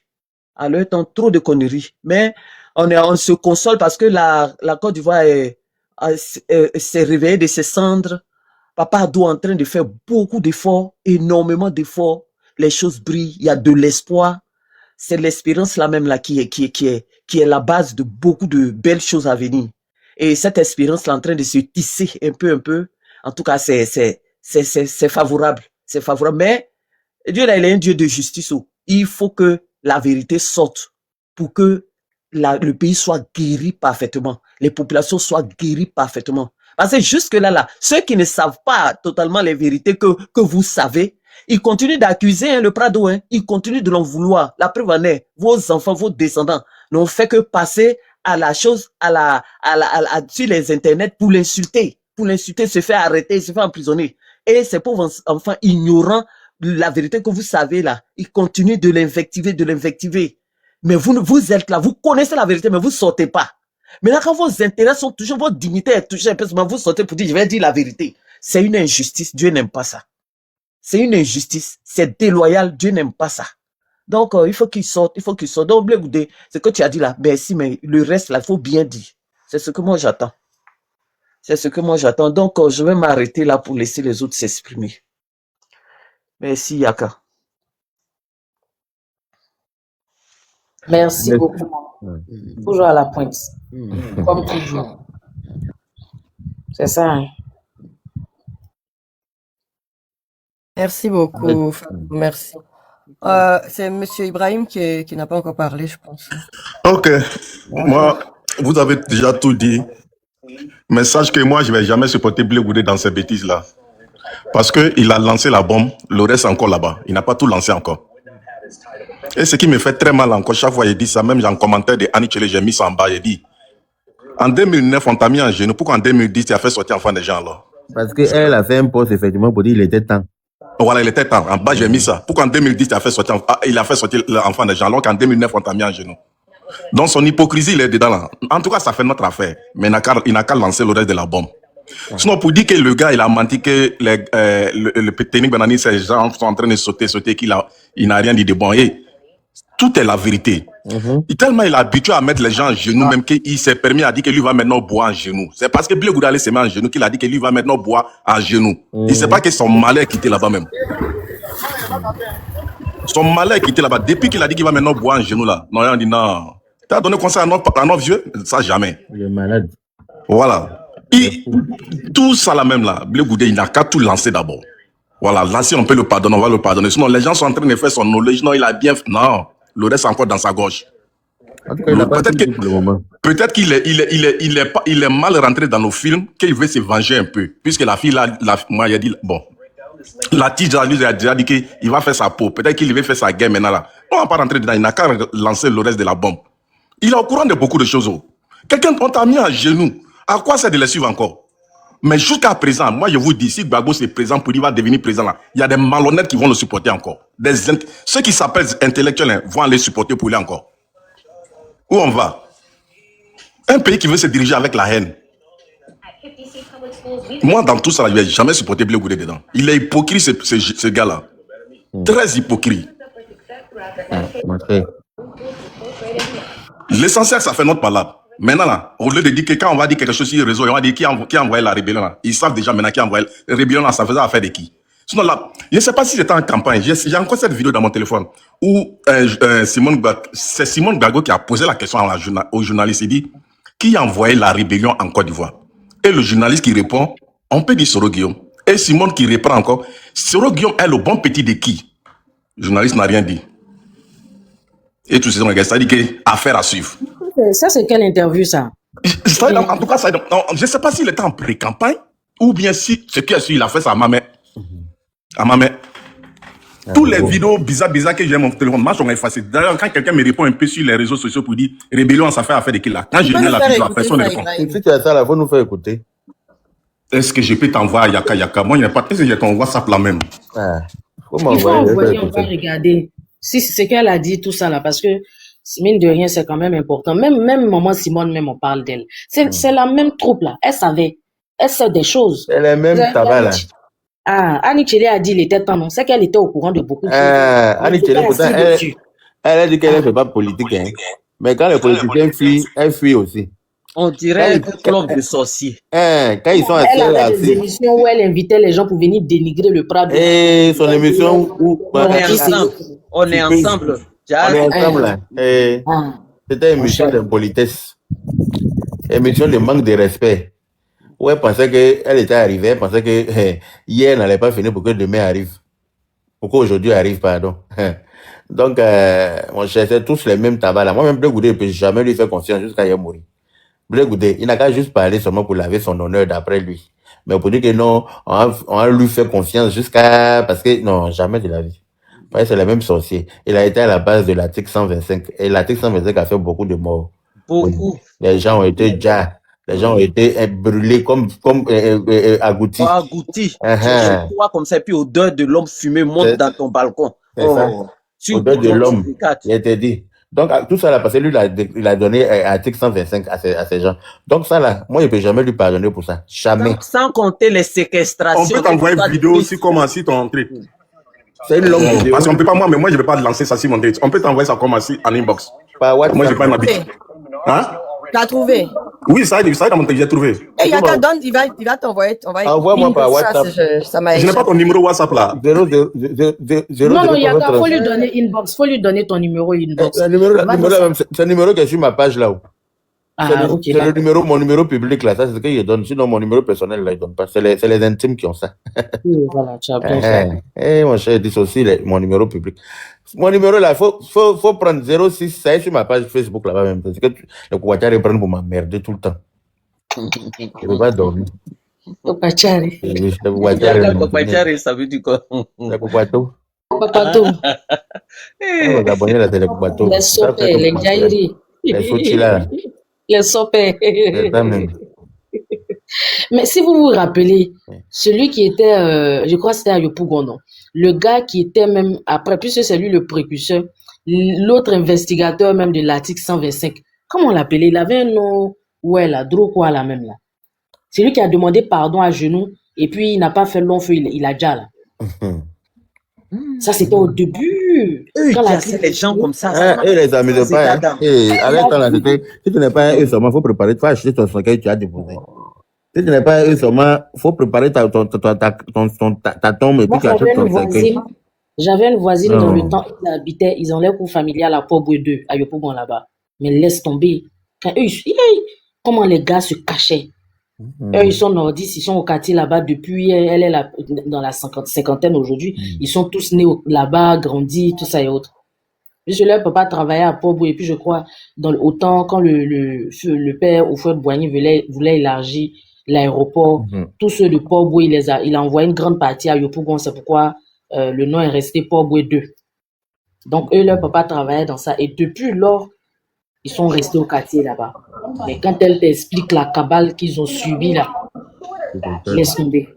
À leur temps, trop de conneries. Mais on se console parce que la Côte d'Ivoire s'est réveillée de ses cendres. Papa Addo est en train de faire beaucoup d'efforts, énormément d'efforts. Les choses brillent, il y a de l'espoir. C'est l'espérance là même là qui est la base de beaucoup de belles choses à venir. Et cette espérance là en train de se tisser un peu. En tout cas, c'est favorable. C'est favorable. Mais Dieu là, il est un Dieu de justice. Il faut que la vérité sorte pour que le pays soit guéri parfaitement. Les populations soient guéries parfaitement. Parce que jusque là, ceux qui ne savent pas totalement les vérités que vous savez, ils continuent d'accuser le Prado, ils continuent de l'en vouloir. La preuve en est, vos enfants, vos descendants n'ont fait que passer à la chose, sur les internets pour l'insulter. Pour l'insulter, se faire arrêter, se faire emprisonner. Et ces pauvres enfants ignorant la vérité que vous savez là, ils continuent de l'invectiver. Mais vous êtes là, vous connaissez la vérité, mais vous ne sortez pas. Maintenant, quand vos intérêts sont touchés, votre dignité est touchée, vous sortez pour dire, je vais dire la vérité. C'est une injustice, Dieu n'aime pas ça. C'est une injustice, c'est déloyal, Dieu n'aime pas ça. Donc, il faut qu'il sorte, Donc, Blé Goudé, ce que tu as dit là, merci, mais le reste là, il faut bien dire. C'est ce que moi j'attends. Donc, je vais m'arrêter là pour laisser les autres s'exprimer. Merci, Yaka. Merci beaucoup. Toujours à la pointe. Comme toujours. C'est ça, hein? Merci beaucoup, merci. C'est M. Ibrahim qui n'a pas encore parlé, je pense. Ok. Moi, vous avez déjà tout dit. Mais sache que moi, je ne vais jamais supporter Blé Goudé dans ces bêtises-là. Parce qu'il a lancé la bombe, le reste est encore là-bas. Il n'a pas tout lancé encore. Et ce qui me fait très mal encore, chaque fois il dit ça, même en commentaire de Annie Tchele, j'ai mis ça en bas, il dit, en 2009, on t'a mis en genou, pourquoi en 2010, tu as fait sortir enfant des gens alors? Parce qu'elle a fait un poste, effectivement, pour dire qu'il était temps. Voilà, il était temps. En bas, j'ai mis ça. Pourquoi en 2010, il a fait sortir l'enfant des gens, alors qu'en 2009, on t'a mis en genou. Donc son hypocrisie, il est dedans là. En tout cas, ça fait notre affaire. Mais il n'a qu'à lancer le reste de la bombe. Sinon, pour dire que le gars, il a menti que le technique Banani, ces gens sont en train de sauter, il n'a rien dit de bon. Et tout est la vérité. Tellement il est habitué à mettre les gens en genoux, même qu'il s'est permis à dire que lui va maintenant boire en genoux. C'est parce que Blé Goudé allait se mettre en genoux qu'il a dit que lui va maintenant boire en genoux. Il ne sait pas que son malheur quitté là-bas même. Son malheur quitté là-bas. Depuis qu'il a dit qu'il va maintenant boire en genoux là, non, on dit non. Tu as donné conseil à notre vieux? Ça jamais. Il est malade. Voilà. Tout ça là même là, Blé Goudé, il n'a qu'à tout lancer d'abord. Voilà, lancer, on peut le pardonner, on va le pardonner. Sinon, les gens sont en train de faire son knowledge. Non, il a bien fait. Non, le reste est encore dans sa gorge. Peut-être qu'il est mal rentré dans nos films, qu'il veut se venger un peu. Puisque la fille, moi, il a dit, bon, la tige, lui, a déjà dit qu'il va faire sa peau. Peut-être qu'il veut faire sa guerre maintenant là. Non, on va pas rentrer dedans, il n'a qu'à lancer le reste de la bombe. Il est au courant de beaucoup de choses. Quelqu'un, on t'a mis à genoux. À quoi c'est de les suivre encore? Mais jusqu'à présent, moi je vous dis, si Gbagbo c'est présent pour il va devenir président là, il y a des malhonnêtes qui vont le supporter encore. Ceux qui s'appellent intellectuels hein, vont aller supporter pour lui encore. Où on va? Un pays qui veut se diriger avec la haine. Moi, dans tout ça, je n'ai jamais supporté Blé Goudé dedans. Il est hypocrite, ce gars-là. Très hypocrite. L'essentiel, ça fait notre palabre. Maintenant, là, au lieu de dire que quand on va dire quelque chose sur les réseaux, on va dire qui a envoyé la rébellion là. Ils savent déjà maintenant qui a envoyé la rébellion là, ça faisait affaire de qui. Sinon là, je ne sais pas si j'étais en campagne. J'ai encore cette vidéo dans mon téléphone où c'est Simon Gbagbo qui a posé la question au journaliste. Il dit qui a envoyé la rébellion en Côte d'Ivoire? Et le journaliste qui répond, on peut dire Soro Guillaume. Et Simon qui reprend encore, Soro Guillaume est le bon petit de qui? Le journaliste n'a rien dit. Et tout ça, ça dit que affaire à suivre. Ça, c'est quelle interview, ça? En tout cas, je ne sais pas s'il était en pré-campagne ou bien si ce qu'il a fait, ça m'a mis. Tous les vidéos bizarres que j'ai mon téléphone, moi, j'en ai effacé. D'ailleurs, quand quelqu'un me répond un peu sur les réseaux sociaux pour dire rébellion, ça fait affaire de qui là? Quand je viens la vidéo, personne ne répond. Si tu as ça, là, faut nous faire écouter. Est-ce que je peux t'envoyer Yaka? Moi, il n'y a pas. Est-ce que j'ai ton WhatsApp là même? Faut Il faut envoyer, on va regarder. Si c'est ce qu'elle a dit, tout ça là, parce que mine de rien, c'est quand même important. Même maman Simone, même on parle d'elle. C'est la même troupe là. Elle savait. Elle sait des choses. Elle est même tabac là. Ah, Annie Tchélé a dit il était temps, non? C'est qu'elle était au courant de beaucoup de choses. Annie Tchélé, pourtant, elle a dit qu'elle ne fait pas politique. Hein. Mais quand les politiciens fuient, elle fuit aussi. On dirait un club de sorciers. Quand ils sont assis elle avait des émissions où elle invitait les gens pour venir dénigrer le Prado. Et son émission où... On est ensemble. On est ensemble. Là. C'était une émission de politesse. Émission de manque de respect. Où elle pensait qu'elle était arrivée, elle pensait que hier n'allait pas finir pour que demain arrive. Pourquoi aujourd'hui arrive, pardon. Donc, mon cher, c'est tous les mêmes tabacs là. Moi-même, Blé Goudé, je ne peux jamais lui faire confiance jusqu'à hier mourir. Blé Goudé, il n'a qu'à juste parler seulement pour laver son honneur d'après lui. Mais pour dire que non, on lui fait confiance jusqu'à... Parce que, non, jamais de la vie. Ouais, c'est le même sorcier. Il a été à la base de l'article 125. Et l'article 125 a fait beaucoup de morts. Beaucoup. Les gens ont été déjà... Les gens ont été brûlés comme agoutis. Agoutis. Tu vois comme ça, puis odeur de l'homme fumé monte dans ton balcon. Odeur de l'homme, il a été dit. Donc, tout ça là, parce que lui, il a donné article 125 à ces gens. Donc, ça là, moi, je ne peux jamais lui pardonner pour ça. Jamais. Sans compter les séquestrations. On peut t'envoyer une vidéo aussi comme ainsi ton entrée. C'est une longue vidéo. Parce qu'on peut pas, moi, je ne vais pas lancer ça sur mon date. On peut t'envoyer ça comme ainsi en inbox. Par WhatsApp. Moi, je n'ai pas une habitude. Hein? Tu l'as trouvé? Oui, ça dans mon texte, j'ai trouvé. Et Yaka donne, il va t'envoyer. Envoie-moi par WhatsApp. Je n'ai pas ton numéro WhatsApp là. Non, Yaka, faut lui donner inbox. Faut lui donner ton numéro inbox. C'est le numéro qui est sur ma page là. Ok. C'est mon numéro public là. Ça, c'est ce que je donne. Sinon, mon numéro personnel là, il ne donne pas. C'est les intimes qui ont ça. Voilà, tu as bien fait. Mon cher, dissocie mon numéro public. Mon numéro là, faut prendre 06, ça est sur ma page Facebook là-bas même. Parce que le Kouachari prend pour m'emmerder tout le temps. Je ne peux pas dormir. Kouachari. Kouachari, ça veut dire quoi? Le Kouato. Papato. Les abonnés là, c'est le Kouato. Les sopés, les jairi. Les soutilas. Les sopés. Mais si vous vous rappelez, celui qui était, je crois que c'était à Yopougon, non? Le gars qui était même, après, puisque c'est lui le précurseur, l'autre investigateur même de l'article 125, comment on l'appelait? Il avait un nom, ouais, là, Dro quoi, là, même, là. C'est lui qui a demandé pardon à genoux, et puis il n'a pas fait long feu, il a déjà, là. Ça, c'était au début. Eux, ils les gens comme ça. Et les amis de pas. Avec toi, là, si tu n'es pas un eux seulement, il faut préparer, il faut acheter ton cercueil que tu as déposé. Si tu n'es pas un eux seulement, il faut préparer ta tombe et puis tu achètes ton cercueil. J'avais une voisine dans le temps, ils ont leur cour familial à Port-Boué 2, à Yopougon là-bas. Mais laisse tomber. Quand eux, comment les gars se cachaient. Eux, ils sont nordistes, ils sont au quartier là-bas depuis, elle est là, dans la cinquantaine aujourd'hui. Ils sont tous nés là-bas, grandis, tout ça et autres. Puisque leur papa travaillait à Port-Boué, et puis je crois, autant quand le père Houphouët-Boigny voulait élargir l'aéroport, tous ceux de Port-Boué, il a envoyé une grande partie à Yopougon, c'est pourquoi le nom est resté Port-Boué 2. Donc eux, leur papa travaillait dans ça, et depuis lors, ils sont restés au quartier là-bas. Mais quand elle t'explique la cabale qu'ils ont subie là, Laisse tomber.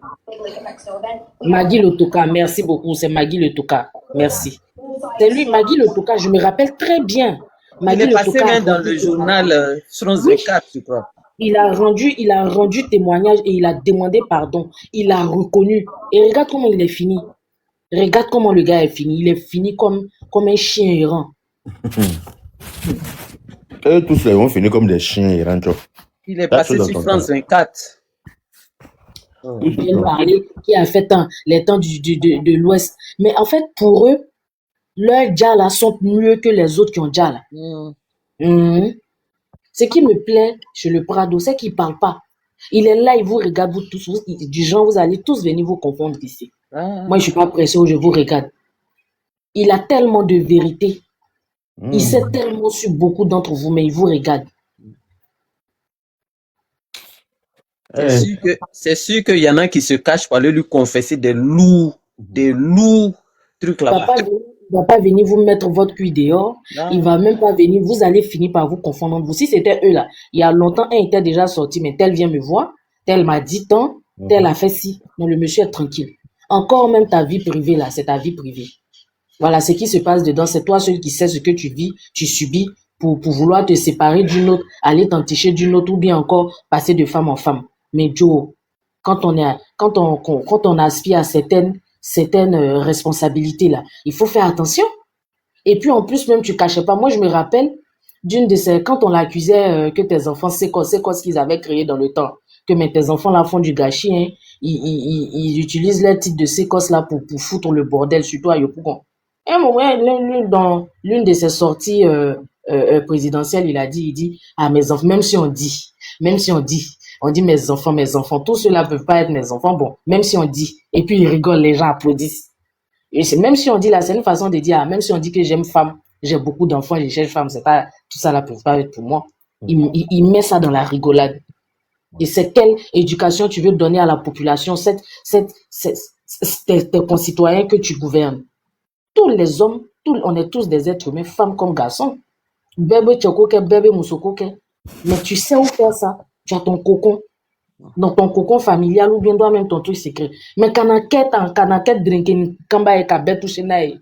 Magui Le Toka, merci beaucoup. C'est Magui Le Toka. Merci. C'est lui, Magui Le Toka, je me rappelle très bien. Il est passé même dans le journal France 24, je crois. Il a rendu témoignage et il a demandé pardon. Il a reconnu. Et regarde comment il est fini. Regarde comment le gars est fini. Il est fini comme un chien errant. Eux tous ils vont finir comme des chiens errants. Il est passé sur France 24. Il vient parler qui a fait les temps de l'Ouest. Mais en fait, pour eux, leurs djala sont mieux que les autres qui ont djala. Ce qui me plaît chez le Prado, c'est qu'il ne parle pas. Il est là, il vous regarde, vous tous. Du genre, vous allez tous venir vous confondre ici. Moi, je ne suis pas pressé où je vous regarde. Il a tellement de vérité. Il sait tellement sur beaucoup d'entre vous, mais il vous regarde. C'est sûr qu'il y en a qui se cachent pour aller lui confesser des lourds trucs là-bas. Il ne va pas venir vous mettre votre cuit dehors. Il ne va même pas venir. Vous allez finir par vous confondre entre vous. Si c'était eux là, il y a longtemps, un était déjà sorti, mais tel vient me voir, tel m'a dit tant, tel a fait ci. Non, le monsieur est tranquille. Encore même ta vie privée là, c'est ta vie privée. Voilà, ce qui se passe dedans, c'est toi seul qui sais ce que tu vis, tu subis pour vouloir te séparer d'une autre, aller t'enticher d'une autre ou bien encore passer de femme en femme. Mais Joe, quand on aspire à certaines responsabilités là, il faut faire attention. Et puis en plus même tu cachais pas. Moi je me rappelle d'une de ces, quand on l'accusait que tes enfants c'est quoi ce qu'ils avaient créé dans le temps, que mais tes enfants là font du gâchis, hein, ils utilisent les titres de sécos là pour foutre le bordel sur toi. Un moment dans l'une de ses sorties présidentielles, il dit ah mes enfants, même si on dit mes enfants, tous ceux-là peuvent pas être mes enfants, bon, même si on dit, et puis ils rigolent, les gens applaudissent. Et c'est même si on dit là, c'est une façon de dire, même si on dit que j'aime femme, j'ai beaucoup d'enfants, je cherche femme, c'est pas, tout ça là peut pas être pour moi. Il met ça dans la rigolade. Et c'est quelle éducation tu veux donner à la population, tes concitoyens que tu gouvernes. Tous les hommes, on est tous des êtres humains, femmes comme garçons. Bébé tchokoke, bébé moussokoke. Mais tu sais où faire ça? Tu as ton cocon. Dans ton cocon familial ou bien toi-même ton truc secret. Mais kanaket drinking, kamba et kabet ou chenaï.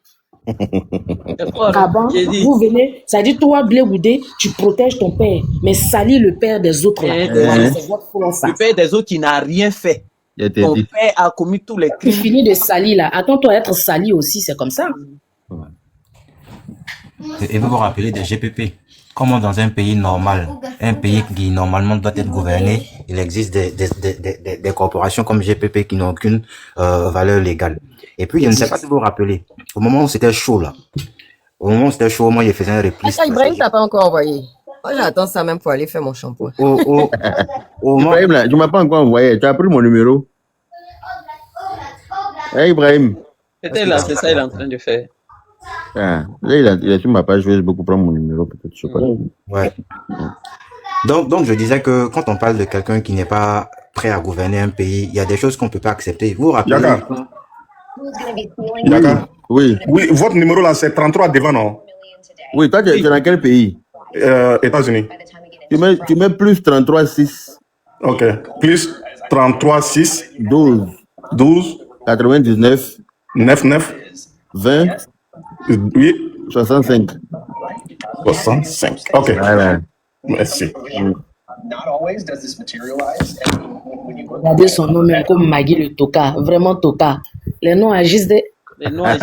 Vous venez, ça dit toi, blé boudé, tu protèges ton père, mais salis le père des autres. Là. Le père des autres qui n'a rien fait. Ton père a commis tous les crimes. Tu finis de salir là. Attends-toi à être sali aussi, c'est comme ça. Et vous vous rappelez des GPP. Comment dans un pays normal, un pays qui normalement doit être gouverné, il existe des corporations comme GPP qui n'ont aucune valeur légale. Et puis, je ne sais pas si vous vous rappelez, au moment où c'était chaud là, moi je faisais un repli. Ibrahim t'a pas encore envoyé. Moi j'attends ça même pour aller faire mon shampoing. Ibrahim là, tu m'as pas encore envoyé, tu as pris mon numéro. Hey Ibrahim. C'est ça il est en train de faire. Ah, là, il a sur ma page, je vais beaucoup prendre mon numéro, peut-être, je sais pas. Ouais. Donc, je disais que quand on parle de quelqu'un qui n'est pas prêt à gouverner un pays, il y a des choses qu'on ne peut pas accepter. Vous vous rappelez? Yaka. Oui. Oui, votre numéro là, c'est 33 devant, non? Oui, toi, tu es dans quel pays? États-Unis. Tu mets plus 33,6. Ok. Plus 33,6. 12. 99. 99. 20. Oui. 65. 65. Ok. Voilà. Merci. Regardez son nom même comme Magui Le Toka. Vraiment Toka. Les noms agissent des... Les noms là,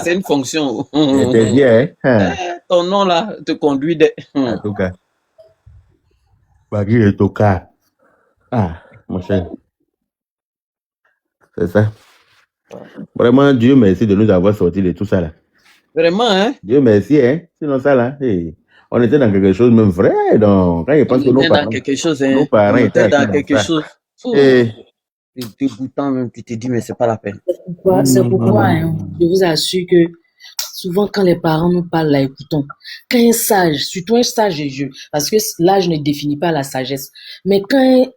c'est une fonction. C'était bien, hein? Ton nom là te conduit de... En tout cas. Magui Le Toka. Ah, mon cher. C'est ça. Vraiment, Dieu merci de nous avoir sortis de tout ça là. Vraiment, hein? Dieu merci, hein? Sinon ça là, hey, on était dans quelque chose même vrai. Donc, quand ils pensent que nos parents, dans quelque chose, hein? nos parents étaient dans quelque chose. Et... C'est dégoûtant même, tu te dis, mais c'est pas la peine. C'est pourquoi hein, je vous assure que souvent quand les parents nous parlent là, écoutons, quand un sage, surtout un sage de jeu, parce que l'âge ne définit pas la sagesse, mais quand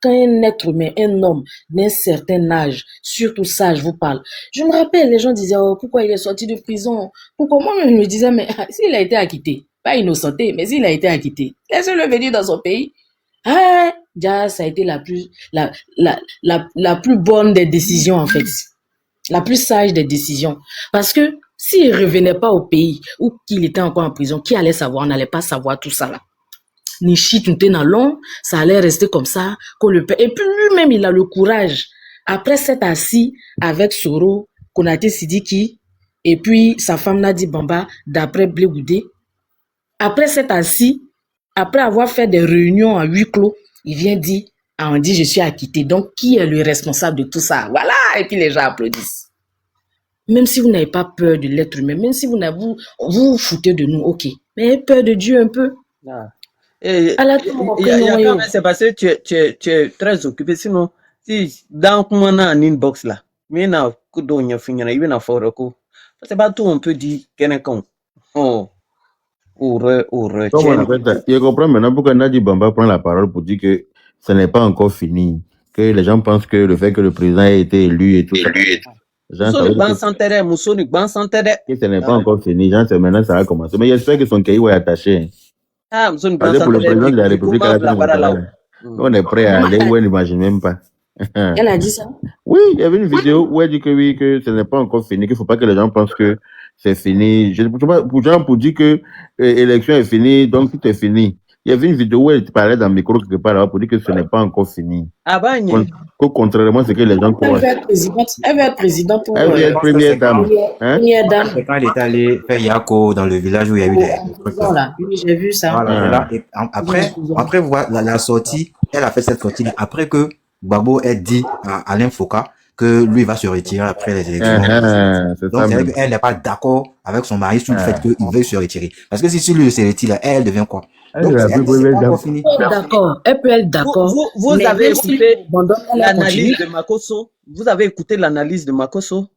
un être humain, un homme d'un certain âge, surtout sage, vous parle, je me rappelle, les gens disaient, oh, pourquoi il est sorti de prison? Pourquoi moi je me disais, mais s'il a été acquitté, pas innocenté, mais s'il a été acquitté, laissez-le venir dans son pays. Ah, déjà, ça a été la plus bonne des décisions, en fait. La plus sage des décisions. Parce que s'il revenait pas au pays ou qu'il était encore en prison, qui allait savoir? On n'allait pas savoir tout ça là. Ni shit, ça allait rester comme ça. Et puis lui-même, il a le courage. Après s'être assis avec Soro, Konaté Sidiki, et puis sa femme Nadi Bamba, d'après Blé Goudé, après s'être assis, après avoir fait des réunions à huis clos, il vient dire, on dit je suis acquitté. Donc, qui est le responsable de tout ça? Voilà, et puis les gens applaudissent. Même si vous n'avez pas peur de l'être humain, même si vous vous foutez de nous, ok. Mais ayez peur de Dieu un peu. Ah. C'est parce que tu es très occupé. Sinon, si dans un inbox là, mais na kudonya finyana ibe na foroko. C'est pas tout on peut dire quelqu'un. Oh. Je comprends maintenant pourquoi Nadi Bamba prend la parole pour dire que ce n'est pas encore fini. Que les gens pensent que le fait que le président ait été élu et tout ça. Que ce n'est pas encore fini. Maintenant, ça va commencer. Mais j'espère que son cahier est attaché. Parce que pour le président de la République, on est prêt à aller où elle n'imagine même pas. Elle a dit ça? Oui, il y avait une vidéo où elle dit que oui, que ce n'est pas encore fini, qu'il ne faut pas que les gens pensent que c'est fini. Pour dire que l'élection est finie, donc tout est fini. Il y avait une vidéo où elle parlait dans le micro quelque part là pour dire que ce n'est pas encore fini. Contrairement à ce que les gens croient. Elle veut être présidente pour... Elle veut être première dame. Première dame. Quand elle est allée faire Yako dans le village où il y a eu des trucs. Voilà, oui, j'ai vu ça. Voilà. Et après voir la sortie, elle a fait cette sortie après que Gbagbo ait dit à Alain Foka que lui va se retirer après les élections. Donc, elle n'est pas d'accord avec son mari sur le fait qu'il veuille se retirer. Parce que si lui se retire, elle devient quoi? Donc, d'accord. Elle peut être d'accord. Vous avez écouté l'analyse de Makosso? Vous avez écouté l'analyse de Makosso?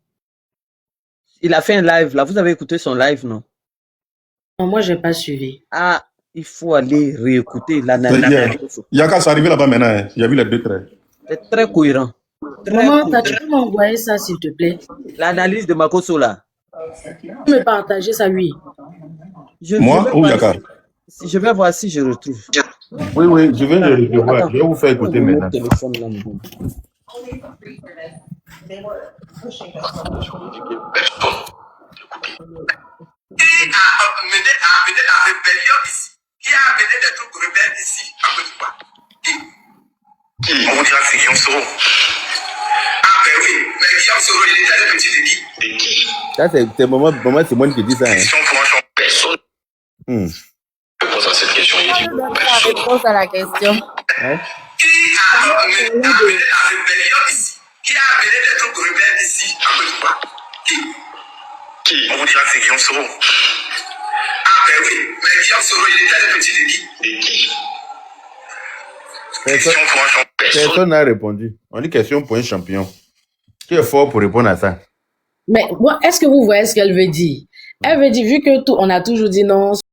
Il a fait un live là. Vous avez écouté son live, non? Non, moi, je n'ai pas suivi. Ah, il faut aller réécouter l'analyse de Makosso. Yaka, c'est arrivé là-bas maintenant. J'ai vu les deux traits. C'est très cohérent. Maman, tu peux m'envoyer ça, s'il te plaît? L'analyse de Makosso là. Tu peux me partager ça, oui. Moi ou Yaka? Je vais voir si je retrouve. Oui, je viens de le voir. Je vais vous faire écouter maintenant. Qui a amené la rébellion ici? Qui a amené des troupes rebelles ici en Côte d'Ivoire? Qui? On vous dira que c'est Guillaume Soro. Ah ben oui, mais Guillaume Soro, il est allé petit de qui? De qui? Ça, c'est maman Simone qui dit ça. Question pour personne. Réponse à cette question, il dit personne. Réponse à la question. Qui a amené la rébellion ici? Qui a amené des troupes rebelles ici en Côte d'Ivoire? Qui? On vous dira que c'est Guillaume Soro. Ah ben oui, mais Guillaume Soro, il est allé petit de qui? De qui? Personne n'a répondu. On dit question pour un champion. Qui est fort pour répondre à ça? Mais est-ce que vous voyez ce qu'elle veut dire? Elle veut dire, vu que on a toujours dit non,